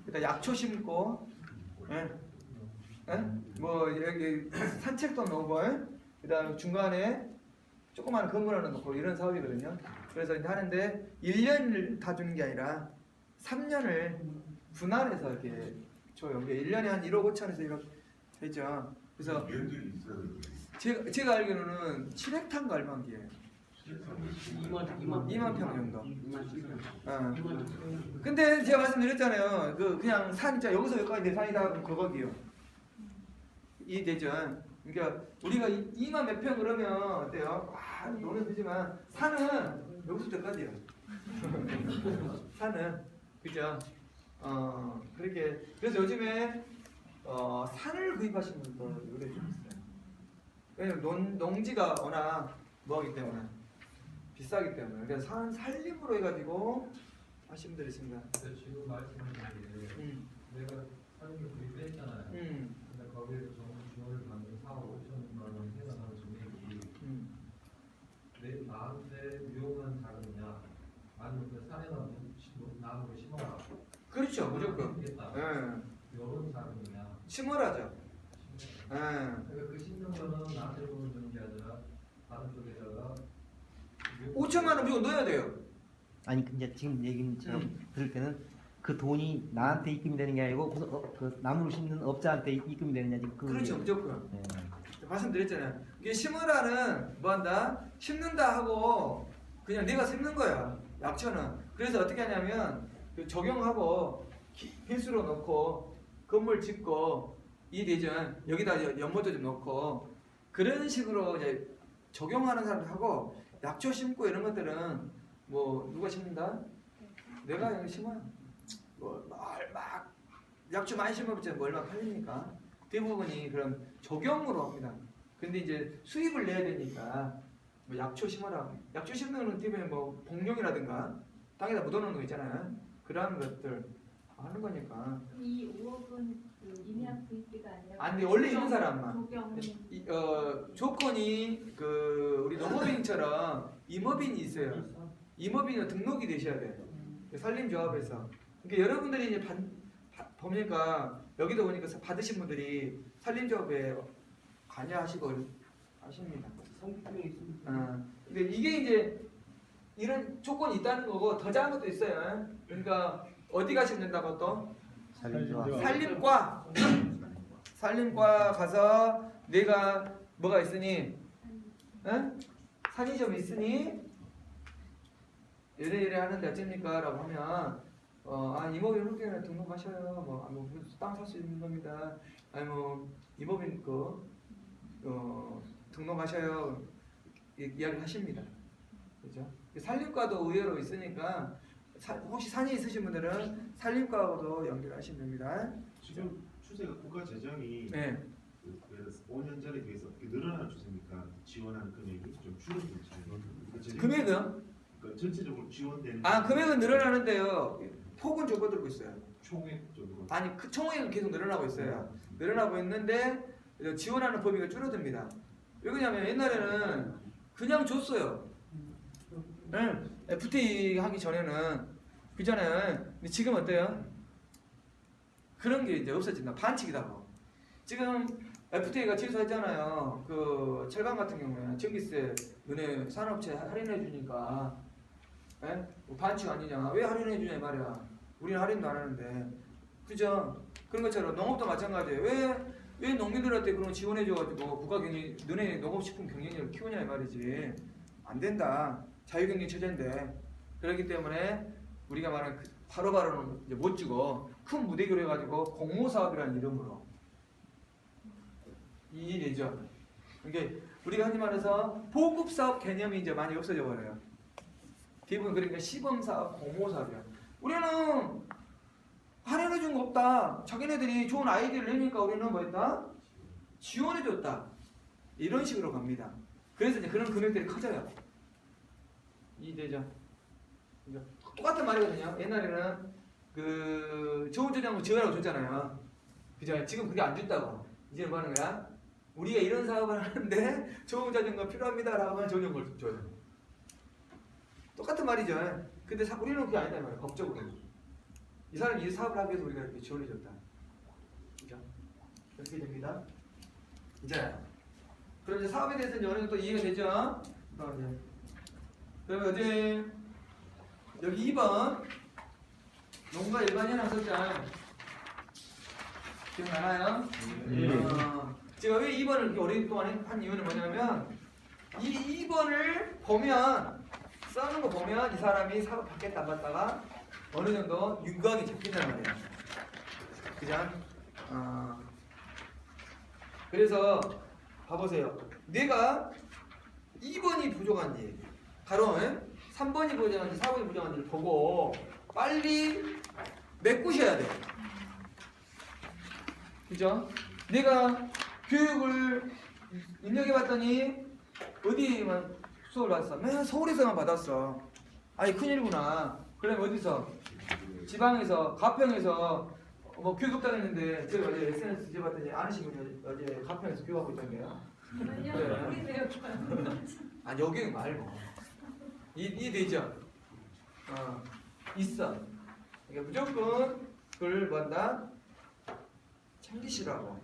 그다음 약초 심고 뭐 여기 산책도 놓고 그다음 중간에 조그마한 건물 하나 놓고 이런 사업이거든요. 그래서 이제 하는데 1년을 다 주는 게 아니라 3년을 분할해서 이렇게 줘요. 1년에 한 1억 5천에서 1억 되죠. 그래서 면들이 있어야 되거든요. 제가 알기로는 7헥타인가 얼마인데요. 2만 평 정도. 근데 제가 말씀드렸잖아요. 그냥 산 있잖아요. 여기서 여기까지 내 산이다 그럼 그거기요. 이해되죠? 그러니까 우리가 2만 몇 평 그러면 어때요? 노는 되지만 산은 여기서 여기까지요. 산은 그죠? 그렇게 그래서 요즘에 산을 구입하시는 분들 의뢰 좀 있어요. 왜냐면 농지가 워낙 뭐하기 때문에 비싸기 때문에 그래서 산림으로 해가지고 하시는 분들이 있습니다. 지금 말씀하신 게 내가 산림을 구입했잖아요. 근데 거기에서 정부 지원을 받는 4억 5천만 원 해당하는 금액이 나한테 유용한 자금이냐 아니면 그 산에다 나무를 심어라. 그렇죠, 무조건. 심겠다. 이런 자금이냐. 심어라죠. 그러니까 그 심는 거는 나한테 돈을 주는 게 아니라 다른 쪽에다가 5천만 원 무조건 넣어야 돼요. 아니 근데 지금 얘기처럼 들을 때는 그 돈이 나한테 입금이 되는 게 아니고 그 나무를 심는 업자한테 입금이 되느냐 지금 그렇죠, 무조건. 네. 말씀드렸잖아요. 이게 심으라는 뭐한다? 심는다 하고 그냥 내가 심는 거야. 약초는. 그래서 어떻게 하냐면 적용하고 필수로 넣고 건물 짓고 이 대전 여기다 연못도 좀 넣고 그런 식으로 이제 적용하는 사람들 하고 약초 심고 이런 것들은 뭐 누가 심는다? 내가 그냥 심어요. 막 약초 많이 심어봤자 뭐 얼마 팔립니까? 대부분이 그런 적용으로 합니다. 근데 이제 수입을 내야 되니까 뭐 약초 심어라. 약초 심는 건 대부분 뭐 복룡이라든가 땅에다 묻어놓는 거 있잖아요. 그런 것들 하는 거니까. 이 5억은 그 임야 구입비가 아니라 아니 원래 있는 사람만. 조경 조건이 우리 농업인처럼 임업인이 있어요. 임업인은 등록이 되셔야 돼요. 산림조합에서. 그러니까 여러분들이 이제 보니까 여기도 보니까 받으신 분들이 산림조합에 관여하시고 하십니다. 근데 이게 이제 이런 조건이 있다는 거고 더 작은 것도 있어요. 그러니까 어디 가시면 된다고 또? 산림조합. 산림과 가서 내가 뭐가 있으니, 산이 좀 있으니 이래 하는데 어쩝니까? 라고 하면 임업인 홀딩에 등록하셔요. 땅 살 수 있는 겁니다. 아니 임업인 등록하셔요. 이야기를 하십니다. 그죠? 산림과도 의외로 있으니까 혹시 산이 있으신 분들은 산림과하고도 연결하시면 됩니다. 지금 추세가 국가 재정이 네. 예를 들어서 5년 전에 비해서 늘어나는 추세니까 지원하는 금액이 좀 줄어들죠. 금액은? 그러니까 전체적으로 지원되는 금액은 늘어나는데요. 폭은 줄어들고 있어요. 총액적으로 아니 그 총액은 계속 늘어나고 있어요. 늘어나고 있는데 지원하는 범위가 줄어듭니다. 왜 그러냐면 옛날에는 그냥 줬어요. FTA 하기 전에는 그잖아요. 근데 지금 어때요? 그런 게 이제 없어진다. 반칙이다고. 지금 FTA가 취소했잖아요. 그 철강 같은 경우에는 전기세 너네 산업체 할인해 주니까 뭐 반칙 아니냐? 왜 할인해 주냐 이 말이야. 우리는 할인도 안 하는데, 그죠? 그런 것처럼 농업도 마찬가지예요. 왜 농민들한테 그런 지원해 줘가지고 국가 경영 너네 농업식품 경쟁력을 키우냐 이 말이지. 안 된다. 자유경쟁 체제인데. 그렇기 때문에 우리가 말하는 바로바로는 이제 못 주고 큰 무대기로 해가지고 공모사업이라는 이름으로 이 일이죠. 이게 우리가 흔히 말해서 보급사업 개념이 이제 많이 없어져 버려요. 대부분 그러니까 시범사업, 공모사업이야. 우리는 할인해 준 거 없다. 자기네들이 좋은 아이디어를 내니까 우리는 뭐 했다? 지원해 줬다. 이런 식으로 갑니다. 그래서 이제 그런 금액들이 커져요. 이해되죠? 똑같은 말이거든요. 옛날에는 그 좋은 저장고 지원하고 줬잖아요. 그죠? 지금 그게 안 준다고. 이제는 뭐 하는 거야? 우리가 이런 사업을 하는데 좋은 자전거 필요합니다라고 하면 좋은 걸 줘요. 똑같은 말이죠. 근데 우리는 그게 아니다 말이에요. 법적으로. 이 사람이 이 사업을 하기 위해서 우리가 이렇게 지원해 줬다. 그죠? 그렇게 됩니다. 이제 그럼 이제 사업에 대해서 이제 어느 정도 이해가 되죠? 그럼 어제 여기 2번 농가 일반 현황 설정 기억나나요? 제가 왜 2번을 이렇게 오랫동안 한 이유는 뭐냐면 이 2번을 보면 써는 거 보면 이 사람이 사업 받겠다 안 받다가 어느 정도 윤곽이 잡힌단 말이에요. 그죠? 그래서 봐보세요. 내가 2번이 부족한지 바로 3번이 부족한지 4번이 부족한지를 보고 빨리 메꾸셔야 돼요. 그죠? 내가 교육을 입력해봤더니 어디만 수업을 받았어? 맨 서울에서만 받았어. 아니 큰일이구나. 그럼 어디서? 지방에서, 가평에서 뭐 교육업당 했는데 제가 어제 SNS 뒤져봤더니 아는 분이 어제 가평에서 교육하고 있던데요. 아 여기 말고 이 되죠? 있어. 그러니까 무조건 그걸 뭐한다? 챙기시라고.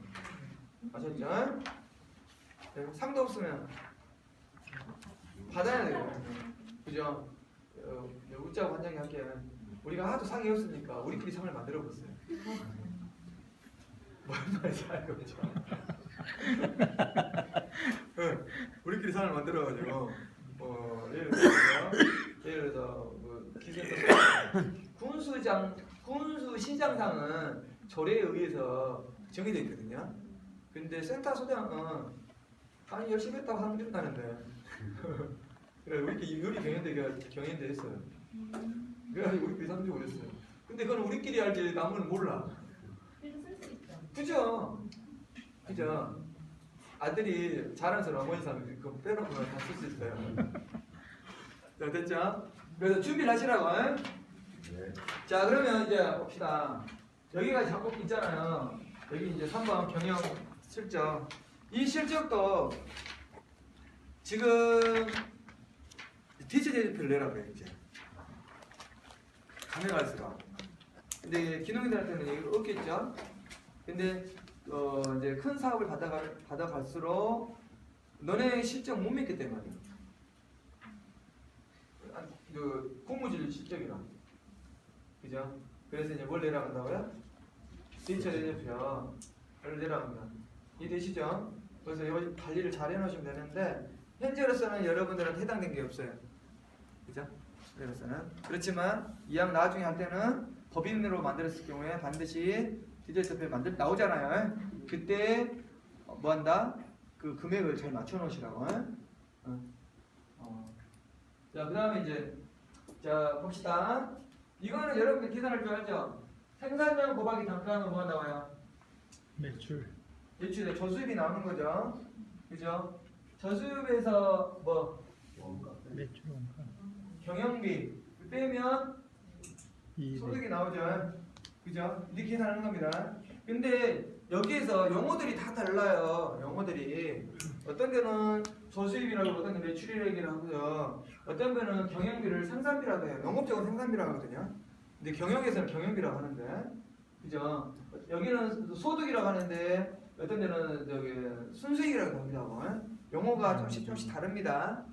아셨죠? 상도 없으면 받아야 돼요. 그죠? 웃자고 환장이 할게요. 우리가 하도 상이 없으니까 우리끼리 상을 만들어 보세요. 뭔 말인지 알고 있죠? 우리끼리 상을 만들어가지고 예를 들어서 기센터 군수시장상은 조례에 의해서 정해져 있거든요. 근데 센터 소장은 아니 열심히 했다고 상 준다는데 그래 우리끼리 요리 경연대 했어요. 그래가지고 우리끼리 상 주고 그랬어요. 근데 그건 우리끼리 알지 남은 몰라. 그래도 쓸 수 있죠. 그죠? 아들이 자랑스러운 어머니 상 그거 빼놓고 다 쓸 수 있어요. 자 됐죠? 그래서 준비를 하시라고. 네. 자 그러면 이제 봅시다. 여기가 작곡 있잖아요. 여기 이제 3번 경영 실적. 이 실적도 지금 티처 제표를 내라고 그래요 이제. 가면 갈수록. 근데 기농인들한테는 이거 없겠죠. 근데 이제 큰 사업을 받아갈수록 너네 실적 못 믿기 때문에 그 공무질 실적이라. 그죠? 그래서 이제 뭘 내려간다고요? 티처 제표를 내려갑니다. 이해되시죠? 그래서 여기 관리를 잘 해놓으시면 되는데 현재로서는 여러분들한테 해당된 게 없어요. 그죠? 그래서는 그렇지만 이왕 나중에 할 때는 법인으로 만들었을 경우에 반드시 디저트표 나오잖아요. 그때 뭐 한다? 그 금액을 잘 맞춰 놓으시라고. 자, 그 다음에 이제 자 봅시다. 이거는 여러분들 계산할 줄 알죠? 생산량 곱하기 단가는 뭐가 나와요? 매출. 매출에 저수입이 나오는 거죠. 그죠? 저수입에서 뭐 매출 원가. 경영비 빼면 이익. 소득이 나오죠. 그죠? 이렇게 계산하는 겁니다. 근데 여기에서 용어들이 다 달라요. 용어들이. 어떤 데는 저수입이라고 어떤 데 매출이라고 얘기를 하고요. 어떤 데는 경영비를 생산비라고 해요. 농업적으로 생산비라고 하거든요. 근데 경영에서는 경영비라고 하는데, 그죠? 여기는 소득이라고 하는데 어떤 데는 저기 순수익이라고 합니다. 용어가 조금씩 다릅니다.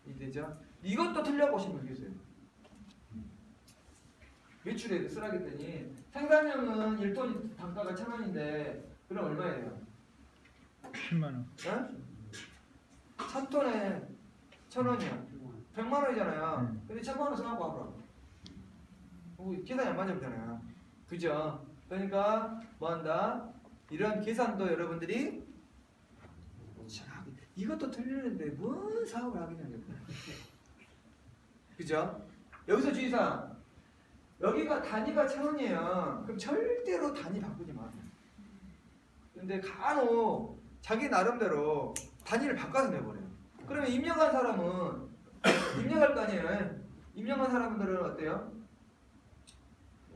이되죠? 이것도 틀려보시면 모르겠어요. 매출에 쓰라겠더니 생산량은 1톤 단가가 1,000원인데 그럼 얼마예요? 10만 원. 어? 1,000톤에 1,000원이야. 100만 원이잖아요. 근데 1,000만 원 써갖고 와봐. 계산이 안 맞으잖아요. 그죠? 그러니까 뭐 한다? 이런 계산도 여러분들이 자, 이것도 틀리는데 뭔 사업을 하겠냐고. 그죠? 여기서 주의사항. 여기가 단위가 1,000원이에요. 그럼 절대로 단위 바꾸지 마. 근데 간혹 자기 나름대로 단위를 바꿔서 내버려요. 그러면 입력한 사람은 입력할 거 아니에요. 입력한 사람들은 어때요?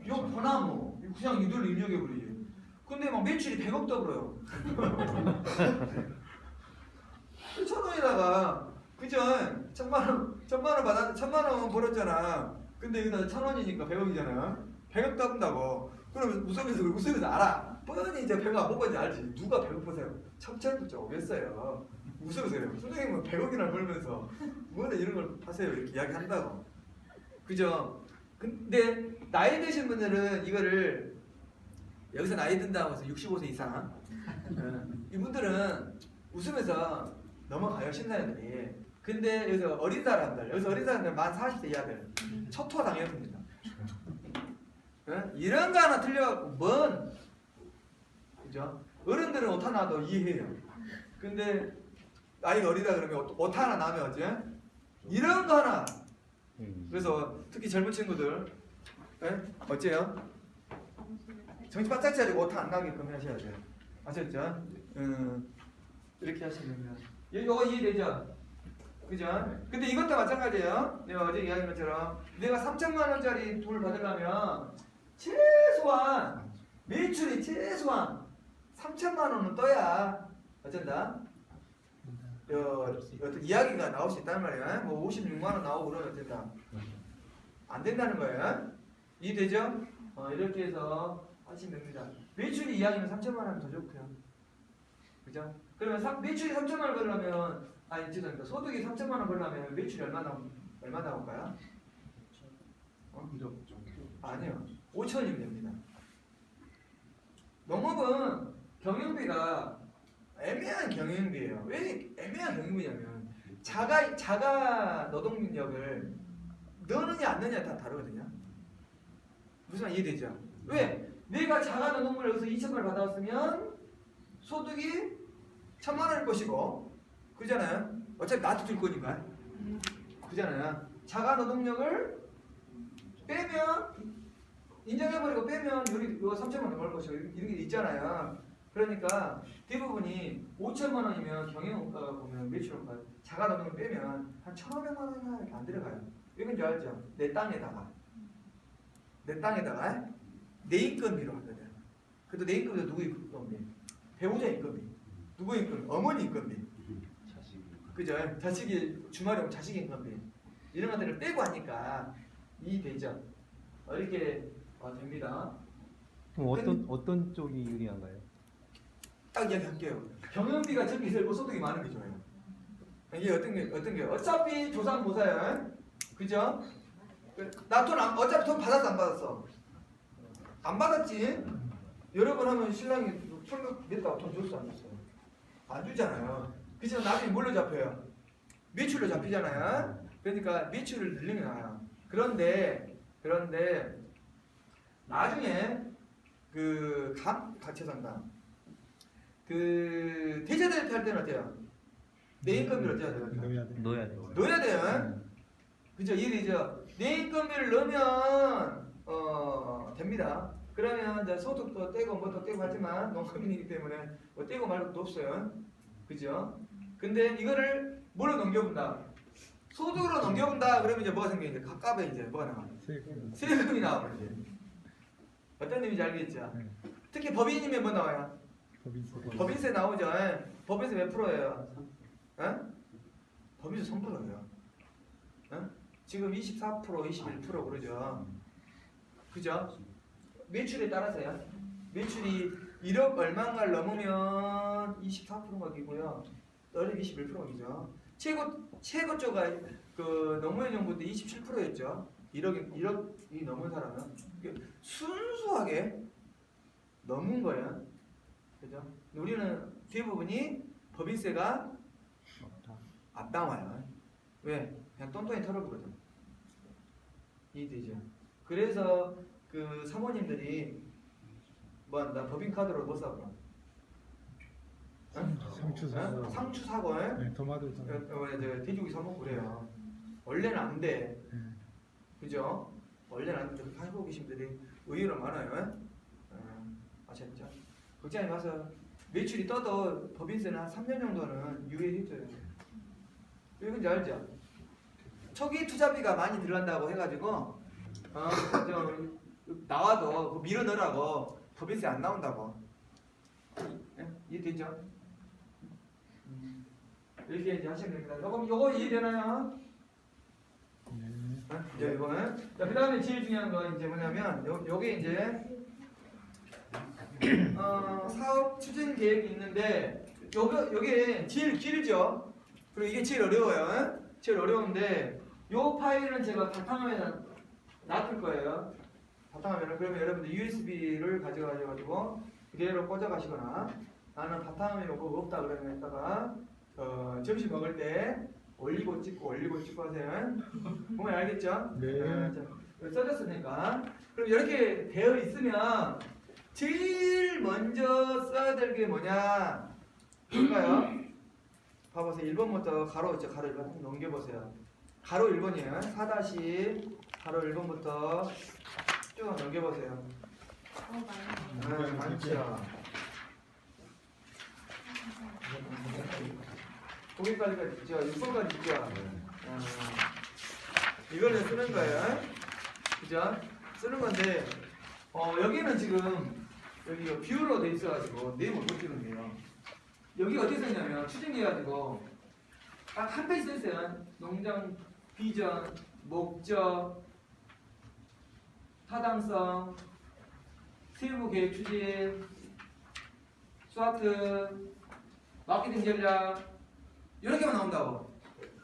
요 보나무 그냥 이들로 입력해버리지. 근데 막 매출이 100억 떠버려요. 1,000원에다가 그죠? 1,000만 원 벌었잖아. 근데 여기다 1,000원이니까 100억이잖아. 100억 따본다고. 그러면 웃으면서 알아. 뻔히 이제 100억 안 뽑았는지 알지. 누가 100억 보세요. 첩천도 오겠어요. 웃으세요. 선생님은 100억이나 벌면서 뭐는 이런 걸 하세요. 이렇게 이야기한다고. 그죠? 근데 나이 드신 분들은 이거를 여기서 나이 든다고 해서 65세 이상 이분들은 웃으면서 넘어가요. 심사위원들이. 근데 여기서 어린 사람들 만 40대 이하들 초토화 당했습니다. 이런 거 하나 틀려갖고 뭔 그죠? 어른들은 오타 나도 이해해요. 근데 나이가 어리다 그러면 오타 하나 나면 어째? 이런 거 하나. 그래서 특히 젊은 친구들 어째요? 정신 바짝 차리고 오타 안 나게끔 하셔야 돼요. 아셨죠? 이렇게 하시면 됩니다. 이거 이해되죠? 그죠? 근데 이것도 마찬가지예요. 내가 어제 이야기한 것처럼 내가 3천만 원짜리 돈을 받으려면 최소한 매출이 최소한 3천만 원은 떠야 어쩐다? 어떤 이야기가 나올 수 있단 말이야. 뭐 56만 원 나오고 그러면 어쩐다? 안 된다는 거예요. 이해되죠? 이렇게 해서 하시면 됩니다. 매출이 이야기면 3천만 원 더 좋고요. 그죠? 그러면 매출이 3천만 원 벌려면 죄송합니다. 소득이 3천만 원 벌려면 매출이 얼마 나올까요? 아니요. 5천이면 됩니다. 농업은 경영비가 애매한 경영비예요. 왜 애매한 경영비냐면 자가 노동력을 넣느냐 안 넣느냐 다 다르거든요. 무슨 말 이해되죠? 왜? 내가 자가 노동력을 여기서 2천만 원 받아왔으면 소득이 1,000만 원일 것이고 그잖아요. 어차피 나한테 줄 거니까. 그잖아요. 자가 노동력을 빼면 인정해버리고 빼면 여기 이거 3천만 원 벌 것이고 이런 게 있잖아요. 그러니까 대부분이 5천만 원이면 경영원가가 보면 매출원가 자가 노동을 빼면 한 1,500만 원이나 이렇게 안 들어가요. 왜 그런지 알죠? 내 땅에다가 내 인건비로 하거든. 그래도 내 인건비도 누구 인건비? 배우자 인건비. 누구 인건비? 어머니 인건비. 그죠? 자식이 주말에 오면 자식 인건비. 이런 것들을 빼고 하니까 이해되죠? 이렇게 됩니다. 그럼 어떤 쪽이 유리한가요? 딱 이야기할게요. 경영비가 적게 들고 소득이 많은 게 좋아요. 이게 어떤 게 어차피 조상모사야. 그죠? 나 돈 어차피 돈 받았어 안 받았어? 안 받았지? 여러 번 하면 신랑이 철벽 냈다고 돈 줬어 안 줬어? 안 주잖아요. 그래서 나중에 뭘로 잡혀요? 매출로 잡히잖아요. 그러니까 매출을 늘리면 나와요. 그런데 나중에 같이 산다. 대제대표 할 때는 어때요? 내 인건비를 어떻게 해야 돼요? 넣어야 돼요. 그죠? 이해되죠? 내 인건비를 넣으면 됩니다. 그러면 이제 소득도 떼고 뭐도 떼고 하지만 농업인이기 때문에 뭐 떼고 말 것도 없어요. 그죠? 근데 이거를 뭘로 넘겨본다? 소득으로 넘겨본다. 그러면 이제 뭐가 생겨? 이제 갑갑에 이제 뭐가 나와? 세금이 나와버리지. 어떤 의미인지 알겠죠? 특히 법인이면 뭐 나와요? 법인세 나오죠. 예. 법인세 몇 프로예요? 예? 법인세 3%예요. 예? 지금 24%, 21% 그러죠. 그죠? 매출에 따라서요. 매출이 1억 얼마인가를 넘으면 24%각이고요. 어렵 21%각이죠. 최고 쪽가 그 노무현 정부 때 27%였죠. 1억이 넘은 사람은 순수하게 넘은 거예요. 그죠? 우리는 대부분이 법인세가 안 나와요. 왜? 그냥 똔똔이 털어보거든. 이해되죠? 그래서 그 사모님들이 뭐한다? 법인카드로 뭐 사고? 상추 사고. 상추 사고, 네, 토마토 사고. 돼지고기 사 먹고 그래요. 원래는 안 돼. 네. 그죠? 원래는 안 돼. 그렇게 하고 계신 분들이 의외로 많아요. 아셨죠? 걱정이 마세요. 매출이 떠도 법인세는 한 3년 정도는 유예해줘요. 왜 그런지 알죠? 초기 투자비가 많이 들어간다고 해가지고 나와도 밀어 넣으라고 법인세 안 나온다고. 이해되죠? 이렇게 이제 하시면 됩니다. 요거 이해되나요? 네. 이제 이거는 자, 그 다음에 제일 중요한 건 이제 뭐냐면 요게 이제 사업 추진 계획이 있는데 요게 제일 길죠. 그리고 이게 제일 어려워요. 제일 어려운데 요 파일은 제가 바탕화면에 놔둘 거예요. 바탕화면을 그러면 여러분들 USB를 가져가지고 그대로 꽂아가시거나 나는 바탕화면이 없다 그러면 이따가 점심 먹을 때 올리고 찍고 하세요. 보면 알겠죠? 네. 자, 써졌으니까 그럼 이렇게 되어 있으면 제일 먼저 써야 될 게 뭐냐? 볼까요? 봐보세요. 1번부터 가로 있죠. 가로 1번 넘겨보세요. 가로 1번이에요. 4- 가로 1번부터 쭉 넘겨보세요. 많죠. 거기까지가 있죠. 6번까지 있죠. 이거는 쓰는 거예요. 그죠? 쓰는 건데 여기는 지금 여기 뷰로 돼 있어가지고 내용을 못 찍은데요. 여기 어떻게 썼냐면 추진해가지고 딱 한 페이지 썼어요. 농장 비전, 목적, 타당성, 세부 계획 추진, 스와트, 마케팅 전략 이렇게만 나온다고.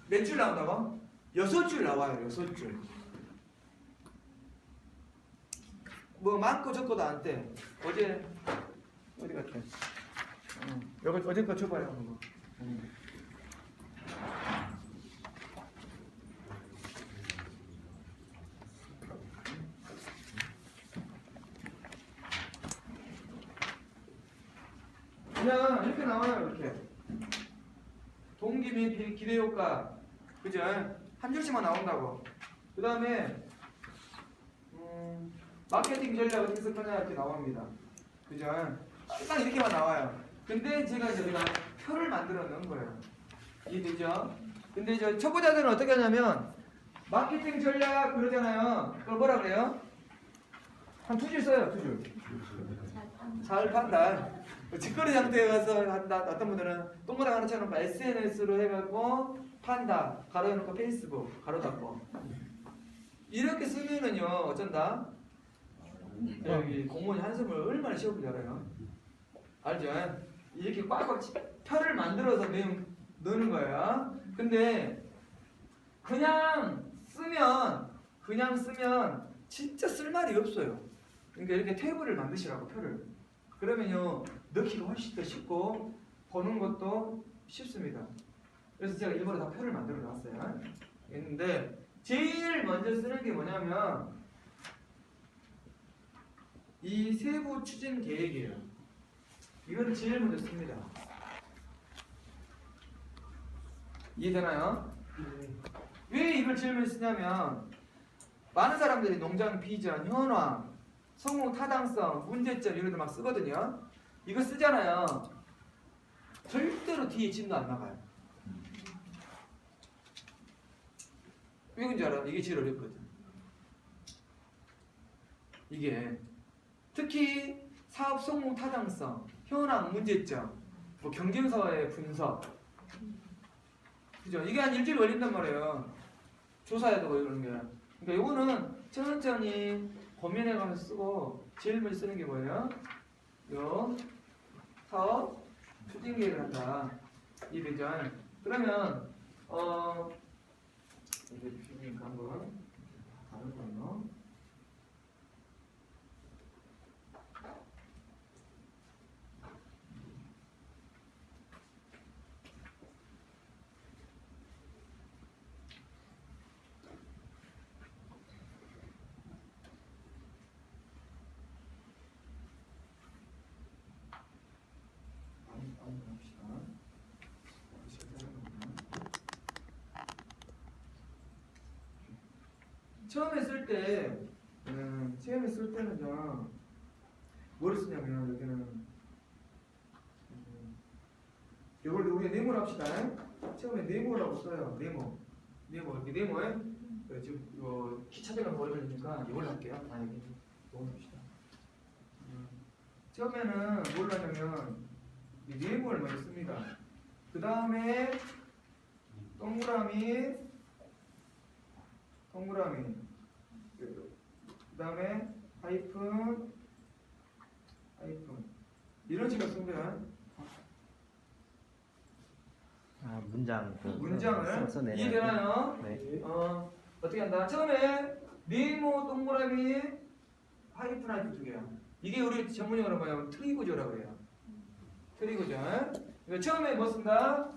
몇 줄 나온다고? 6줄 나와요. 6줄. 뭐 많고 적고도 안 돼. 어제 어디 갔다? 여기 어제 거 줘봐요. 한번. 그냥 이렇게 나와요. 이렇게 동기 및 기대 효과, 그죠? 한 줄씩만 나온다고. 그 다음에 마케팅 전략 어떻게 쓸 거냐 이렇게 나옵니다. 그죠? 딱 이렇게만 나와요. 근데 제가 이제 여기다 표를 만들어 넣은 거예요. 이해되죠? 근데 이제 초보자들은 어떻게 하냐면 마케팅 전략 그러잖아요. 그걸 뭐라 그래요? 한 2줄 써요. 2줄. 잘 판다. 직거래 상태에 가서 한다. 어떤 분들은 동그라미 하나처럼 SNS로 해갖고 판다. 가로해놓고 페이스북 가로 닫고. 이렇게 쓰면은요 어쩐다? 여기 공무원이 한숨을 얼마나 쉬어보지 알아요? 알죠? 이렇게 꽉꽉 표를 만들어서 넣는 거야. 근데 그냥 쓰면 진짜 쓸 말이 없어요. 그러니까 이렇게 테이블을 만드시라고 표를. 그러면요 넣기가 훨씬 더 쉽고 보는 것도 쉽습니다. 그래서 제가 일부러 다 표를 만들어 놨어요. 했는데 제일 먼저 쓰는 게 뭐냐면 이 세부 추진 계획이에요. 이거를 제일 먼저 씁니다. 이해되나요? 왜 이걸 제일 먼저 쓰냐면 많은 사람들이 농장 비전, 현황, 성공 타당성, 문제점 이런 거 막 쓰거든요. 이거 쓰잖아요. 절대로 뒤에 짐도 안 나가요. 왜 그런지 알아? 이게 제일 어렵거든. 이게 특히 사업 성공 타당성, 현황 문제점, 뭐 경쟁사의 분석, 그죠? 이게 한 일주일 걸린단 말이에요. 조사해도 이런 게. 그러니까 요거는 천천히 고민해가면서 쓰고 제일 먼저 쓰는 게 뭐예요? 요 사업 추진 계획을 한다. 이 되죠. 그러면 이제 비니까 한번 다른 거요. 처음에 쓸 때는요, 뭐를 쓰냐면, 여기는, 이걸 우리가 네모를 합시다. 처음에 네모라고 써요. 네모, 이렇게 네모에, 지금, 키 찾아가면 오래 걸리니까 이걸 할게요. 여기, 이걸 합시다. 처음에는 뭘 하냐면, 이 네모를 먼저 씁니다. 그 다음에, 동그라미, 그 다음에 하이픈 이런 식으로 씁니다. 문장 문장을 써내는. 이해되나요? 네. 어떻게 한다? 처음에 네모 동그라미 하이픈 두 개야. 이게 우리 전문용어로 뭐냐면 트리 구조라고 해요. 트리 구조. 그러니까 처음에 뭐 쓴다?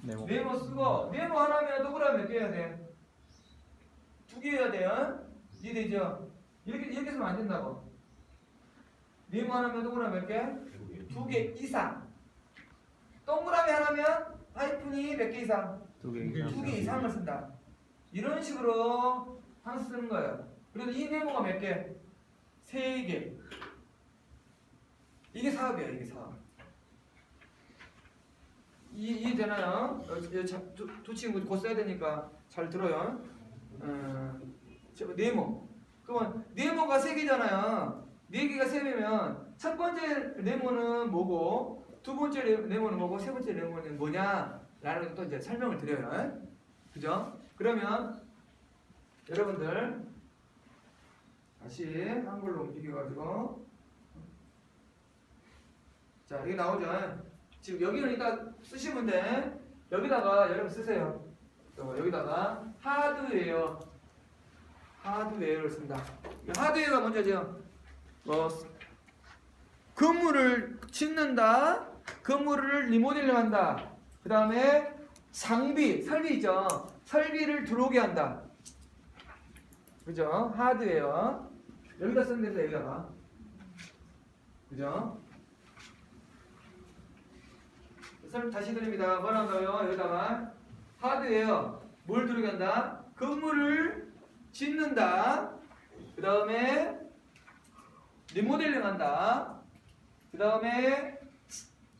네모 쓰고 네모 하나면 동그라미 몇 개 해야 돼? 2개 해야 돼요. 이해되죠? 이렇게 쓰면 안 된다고. 네모 하나면 동그라미 몇 개? 2개 이상. 동그라미 하나면 하이픈이 몇 개 이상? 2개 이상을 쓴다. 이런 식으로 항상 쓰는 거예요. 그래도 이 네모가 몇 개? 3개. 이게 사업이에요. 이게 사업. 이해되나요? 두 친구 곧 써야 되니까 잘 들어요. 네모. 그러면 네모가 3개잖아요. 4개가 3개면 첫 번째 네모는 뭐고, 두 번째 네모는 뭐고, 세 번째 네모는 뭐냐? 라는 또 이제 설명을 드려요. 그죠? 그러면 여러분들 다시 한글로 옮겨가지고, 자, 여기 나오죠? 지금 여기는 이따 쓰시면 돼. 여기다가 여러분 쓰세요. 여기다가 하드웨어를 쓴다. 하드웨어가 먼저죠. 건물을 짓는다. 건물을 리모델링한다. 그 다음에 설비 있죠. 설비를 들어오게 한다. 그죠? 하드웨어. 여기다 쓰면 된다. 여기다가. 그죠? 다시 드립니다. 뭐라고요? 여기다가 하드웨어 뭘 들어오게 한다? 건물을 짓는다. 그 다음에 리모델링 한다. 그 다음에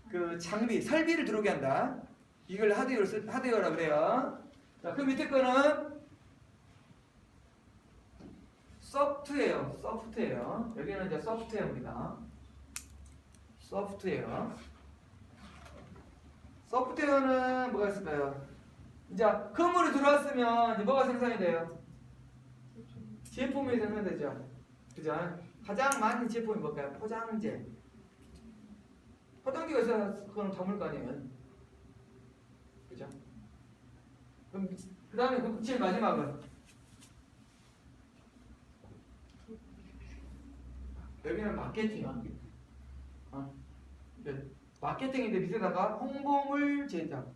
그 장비, 설비를 들어오게 한다. 이걸 하드웨어라고 그래요. 자, 그 밑에 거는 소프트웨어. 여기는 이제 소프트웨어입니다. 소프트웨어는 뭐가 있을까요? 이제 건물이 들어왔으면 이제 뭐가 생산이 돼요? 제품이 생산되죠. 그죠? 가장 많은 제품이 뭘까요? 포장재. 포장재가 있어야 그건 담을 거 아니에요. 그죠? 그럼 그 다음에 제일 마지막은 여기는 마케팅. 마케팅인데 밑에다가 홍보물 제작,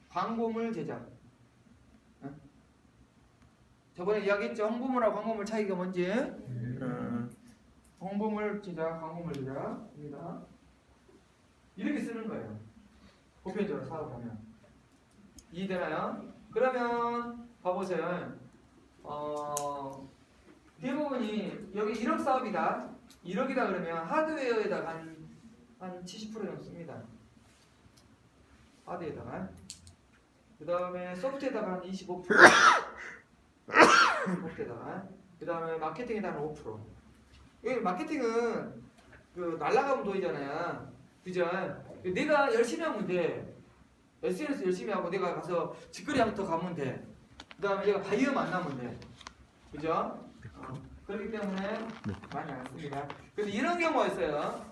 광고물 제작. 저번에 이야기했죠. 홍보물하고 광고물 차이가 뭔지. 홍보물 제작, 광고물 제작입니다. 이렇게 쓰는 거예요. 보편적으로 사업하면. 이해되나요? 그러면 봐보세요. 대부분이 여기 1억 사업이다. 1억이다 그러면 하드웨어에다가 한 70% 정도 씁니다. 하드에다가. 그 다음에 소프트에다가 한 25%. 소프트에다가. 그 다음에 마케팅에다가 한 5%. 여기 마케팅은 그 날라가면 돈이잖아요. 그죠? 내가 열심히 하면 돼. SNS 열심히 하고 내가 가서 직거래부터 가면 돼. 그 다음에 내가 바이어 만나면 돼. 그죠? 그렇기 때문에 많이 안 씁니다. 근데 이런 경우가 있어요.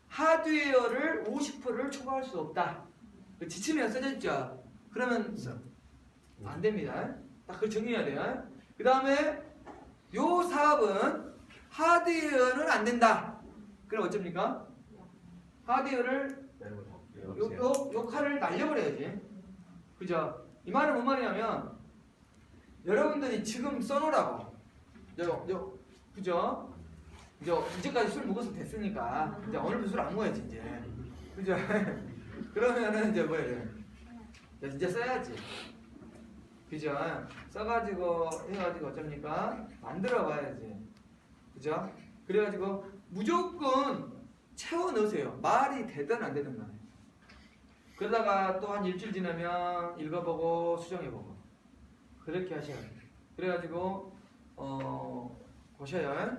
하드웨어를 50%를 초과할 수 없다. 그 지침에 써져 있죠. 그러면 안 됩니다. 딱 그걸 정리해야 돼요. 그 다음에 요 사업은 하드웨어는 안 된다. 그럼 어쩝니까? 하드웨어를 요 칼을 날려버려야지. 그죠? 이 말은 뭔 말이냐면 여러분들이 지금 써놓으라고. 그죠? 이제까지 술 먹어서 됐으니까 이제 오늘부터 술 안 먹어야지 이제. 그죠? 그러면은 이제 뭐야? 이제 써야지. 그죠? 써가지고 해가지고 어쩝니까? 만들어 봐야지. 그죠? 그래가지고 무조건 채워 넣으세요. 말이 되든 안 되든 간에. 그러다가 또 한 일주일 지나면 읽어보고 수정해보고 그렇게 하셔야 돼요. 그래가지고 보셔요.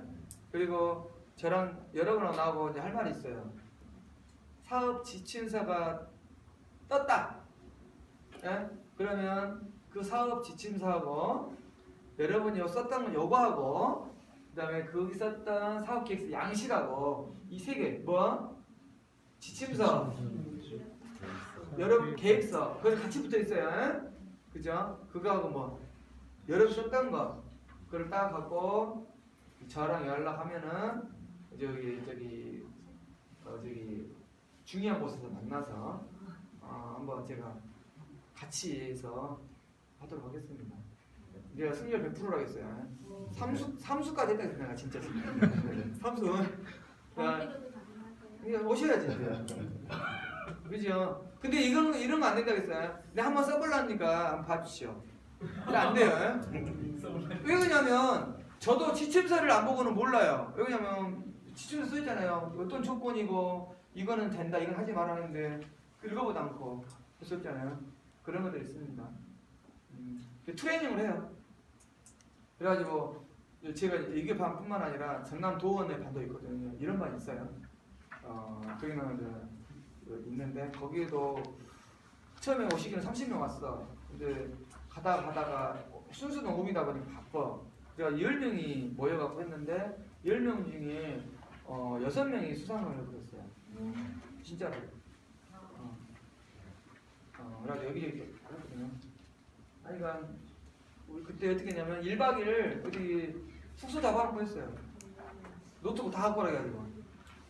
그리고 저랑 여러분하고 나하고 이제 할 말이 있어요. 사업 지침서가 떴다. 예? 그러면 그 사업 지침서하고 여러분이 썼던 건 요거하고 그 다음에 거기 썼던 사업 계획서 양식하고 이 세 개 뭐? 지침서 여러분 계획서 그거 같이 붙어 있어요. 그죠? 그거하고 뭐 여러분 썼던 거 그걸 딱 갖고 저랑 연락하면은 저기 중요한 곳에서 만나서 한번 제가 같이 해서 하도록 하겠습니다. 내가 승률 100%로 하겠어요. 삼수까지 했다 내가 진짜 삼수. 그냥 오셔야지 이제. 그죠? 근데 이런 거 안 된다고 했어요. 내가 한번 써보려니까 한번 봐주시오. 근데 안 돼요. 왜 그러냐면 저도 지침서를 안 보고는 몰라요. 왜 그러냐면 지침서 써있잖아요. 어떤 조건이고 이거는 된다 이건 하지 말라는데 읽어보도 않고 했었잖아요. 그런 것들이 있습니다. 트레이닝을 해요. 그래가지고 제가 이게 반뿐만 아니라 전남 도원의 반도 있거든요. 이런 반 있어요. 거기는 이제 있는데 거기에도 처음에 오시기는 30명 왔어. 근데 가다가 순수 농업이다 보니까 바빠. 제가 10명이 모여갖고 했는데 10명 중에 6명이 수상을 해버렸어요. 진짜로. 그래서 여기 알았거든요. 그러니까 우리 그때 어떻게 했냐면 1박 2일 어디 숙소 잡아놓고 했어요. 노트북 다 갖고 오라고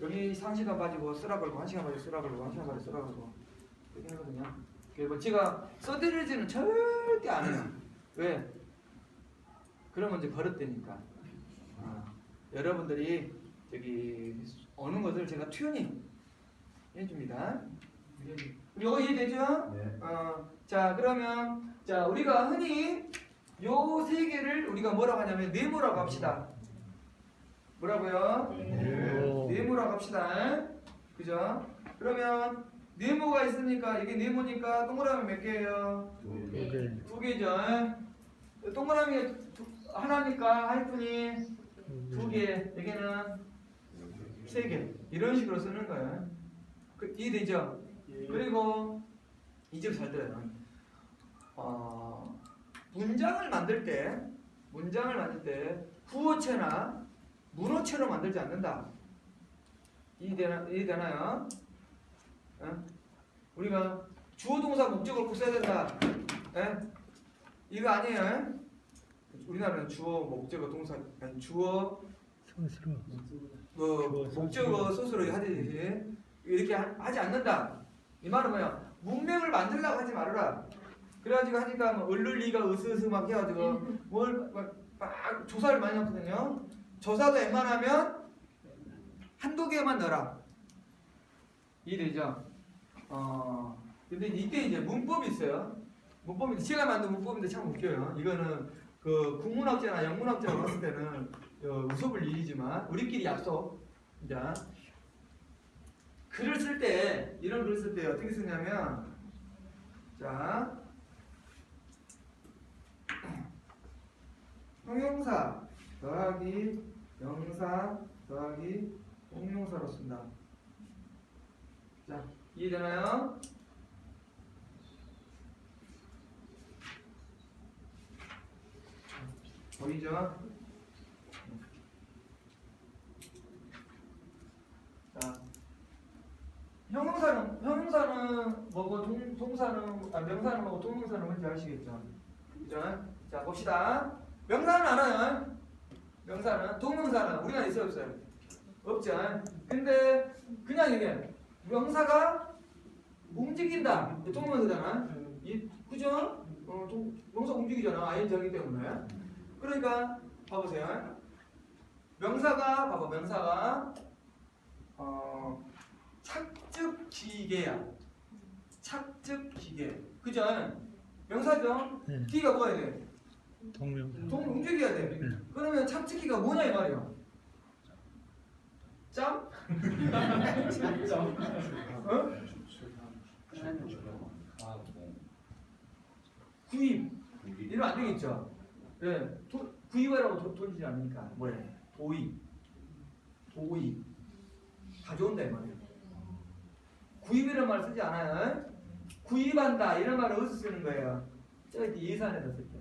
여기 1시간 빠지고 쓰라 걸고 1시간 빠지고 쓰라 걸고 1시간 빠지고 쓰라 걸고 이렇게 하거든요. 그리고 제가 써드리지는 절대 안 해요. 왜? 그러면 이제 버릇되니까. 여러분들이 저기 어느 것을 제가 튜닝 해줍니다. 이거 이해되죠? 네. 자 그러면 자 우리가 흔히 요 세 개를 우리가 뭐라고 하냐면 네모라고 합시다. 뭐라고요? 네모라고 합시다. 그죠? 그러면 네모가 있으니까 이게 네모니까 동그라미 몇 개예요? 두 개죠. 동그라미 하나니까 하이픈이 두 개, 여기는 세 개. 이런 식으로 쓰는 거예요. 이해되죠? 그리고 이제 잘 들어요. 문장을 만들 때 구어체나 문어체로 만들지 않는다. 이해되나요? 우리가 주어 동사 목적을 꼭 써야 된다. 이거 아니에요. 우리나라는 주어 목적어 동사 아니 주어 목적어 소스로 하듯이 이렇게 하지 않는다. 이 말은 뭐야? 문맥을 만들려고 하지 말아라. 그래가지고 하니까 뭐 을를리가 으스으스 막 해가지고 뭘 막 조사를 많이 넣거든요. 조사도 웬만하면 한두 개만 넣어라. 이해되죠? 근데 이때 이제 문법이 있어요. 문법인데 제가 만든 문법인데 참 웃겨요. 이거는 그 국문학자나 영문학자가 봤을 때는 웃어볼 일이지만 우리끼리 약속. 자, 글을 쓸 때 이런 글을 쓸 때 어떻게 쓰냐면 자 형용사 더하기 명사 더하기 동명사로 쓴다. 자, 이해되나요? 보이죠? 자, 형용사는 뭐고 명사는 뭐고 동명사는 뭔지 아시겠죠? 그죠? 자, 봅시다. 명사는 알아요. 명사는 동명사는 우리나라에 있어요, 없어요? 없죠. 근데 그냥 이게 명사가 움직인다. 동명사잖아. 그죠? 명사 움직이잖아. ING 하기 때문에. 그러니까 봐보세요. 명사가 착즙 기계야. 착즙 기계. 그죠? 명사죠? 네. 기가 뭐야 돼? 동명사. 움직여야 돼. 그러면 착즙기가 뭐냐 이 말이야. 짬? 짬? 어? 구입. 이러면 안 되겠죠. 네. 구입하라고 돈이지 않으니까 뭐래? 도입. 가져온다 이 말이야. 구입이라는 말 쓰지 않아요. 구입한다 이런 말을 어디서 쓰는 거예요? 저기 예산에다 쓸 때.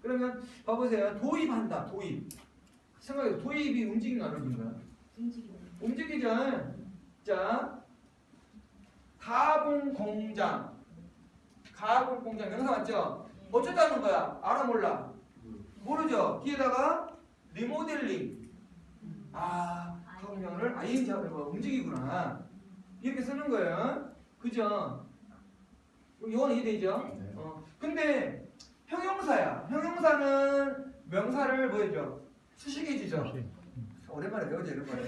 그러면 봐보세요. 도입한다. 도입. 생각해. 도입이 움직이는 안 움직이는 거야? 움직이죠. 자, 가공 공장 명사 맞죠? 어쩌다는 거야? 알아 몰라? 모르죠. 뒤에다가 리모델링. 가공장을 ING 하고 움직이구나. 이렇게 쓰는 거예요. 그죠? 이건 이해되죠? 근데 형용사야. 형용사는 명사를 뭐 해줘? 수식해주죠. 오랜만에 배우지 이런 거예요.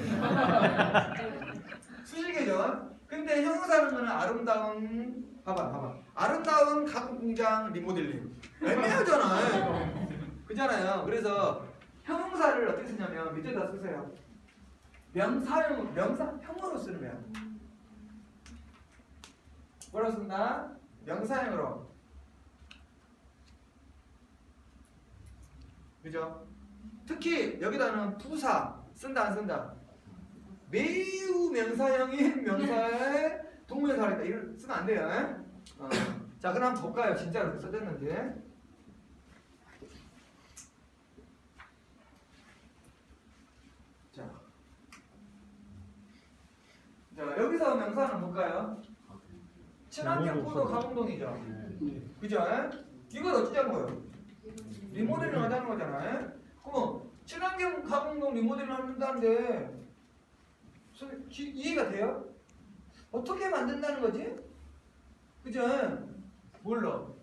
수식해줘. 근데 형용사는 거는 아름다운 봐봐. 아름다운 가공 공장 리모델링. 애매하잖아. 그잖아요. 그래서 형용사를 어떻게 쓰냐면 밑에다 쓰세요. 명사형으로 쓰는 거야. 뭐라고 쓴다? 명사형으로. 그죠? 특히 여기다는 부사 쓴다 안 쓴다? 매우 명사형인 명사의 동명사이다. 이걸 쓰면 안 돼요. 자, 그럼 한번 볼까요? 진짜로 어떻게 써졌는지. 자, 여기서 명사는 볼까요? 친환경 포도 가공동이죠. 그죠? 이걸 어찌자는 거예요? 리모델링 하자는 거잖아요. 그럼 친환경 가공동 리모델링 한다는데 이해가 돼요? 어떻게 만든다는 거지? 그죠? 뭘로?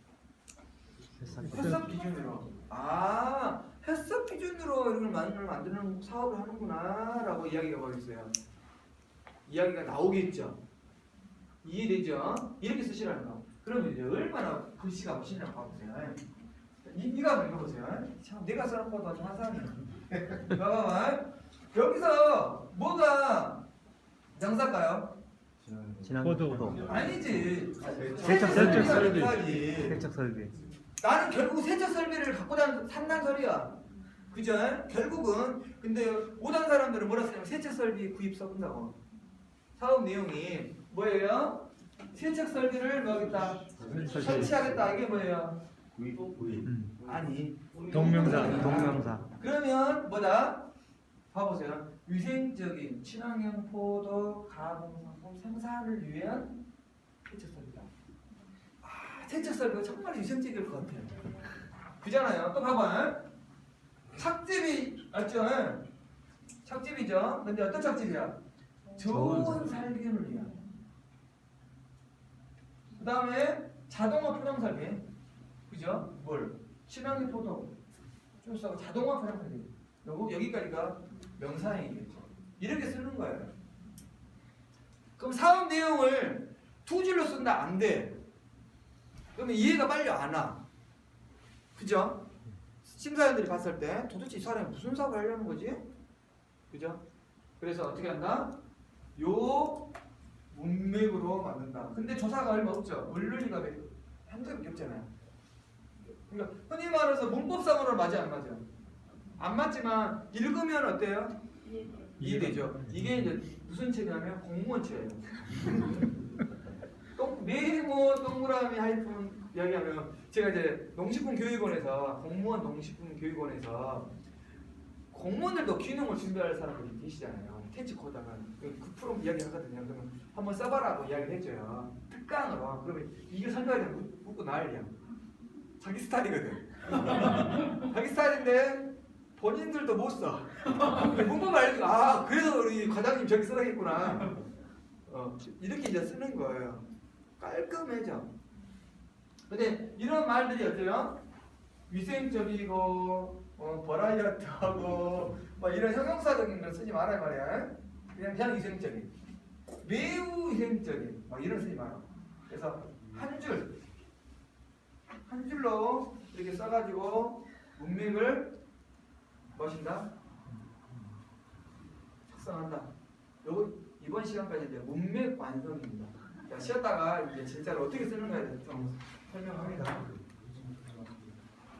햇섭 기준으로. 햇섭 기준으로 이걸 만드는 사업을 하는구나 라고 이야기가 벌어졌어요. 이야기가 나오겠죠. 이해되죠? 이렇게 쓰시라는 거. 그러면 이제 얼마나 글씨가 멋있냐고 봐보세요. 이거 한번 읽어보세요. 참 내가 써놓은 것보다 좀 한산이네. 봐봐. 여기서 뭐가 명사일까요? 포도. 아니지. 세척 설비. 명사지. 세척 설비. 나는 결국 세척 설비를 갖고 산다는 소리야. 그죠? 결국은 근데 오단 사람들은 뭐라 쓰냐면 세척 설비 구입 써본다고. 사업 내용이 뭐예요? 세척 설비를 뭐하겠다? 설치하겠다. 이게 뭐예요? 구입. 아니. 동명사. 그러면 뭐다? 봐보세요. 위생적인 친환경 포도 가공 상품 생산을 위한 세척 설비다. 세척 설비가 정말 위생적일 것 같아요. 그잖아요. 또 봐봐. 착즙이 맞죠? 착즙이죠. 근데 어떤 착즙이야? 좋은 살균을 위한. 그 다음에 자동화 포장 설비. 그죠? 뭘? 친환경 포도. 좀 써고 자동화 포장 설비. 여기까지가 명사형이겠죠. 이렇게 쓰는 거예요. 그럼 사업 내용을 두 줄로 쓴다 안 돼. 그러면 이해가 빨리 안 와. 그죠? 심사위원들이 봤을 때 도대체 이 사람이 무슨 사업을 하려는 거지? 그죠? 그래서 어떻게 한다? 요 문맥으로 만든다. 근데 조사가 얼마 없죠. 물론이가 한두 개 없잖아요. 그러니까 흔히 말해서 문법상으로는 맞아 안 맞아? 안 맞지만 읽으면 어때요? 이해되죠? 이게 이제 무슨 책이냐면 공무원 책이에요. 네모 동그라미 하이픈 이야기하면 제가 이제 농식품교육원에서 공무원 농식품교육원에서 공무원들도 기능을 준비할 사람들이 계시잖아요. 텐치 코다가 그 프롬 이야기하거든요. 그러면 한번 써봐라고 이야기를 해줘요. 특강으로. 그러면 이게 설명하면 묻고 난리야. 자기 스타일이거든. 자기 스타일인데 본인들도 못 써. 문법 알니까 그래서 우리 과장님 저기 써야겠구나. 이렇게 이제 쓰는 거예요. 깔끔해져. 근데 이런 말들이 어때요? 위생적이고 버라이어트하고 뭐 이런 형용사적인 걸 쓰지 말아야 말이야. 그냥 위생적인, 매우 위생적인 뭐 이런 쓰지 마라. 그래서 한 줄로 이렇게 써가지고 문맥을 멋있다 작성한다. 요거 이번 시간까지 이제 문맥 완성입니다. 자, 쉬었다가 이제 진짜로 어떻게 쓰는 거에 대해서 좀 설명합니다.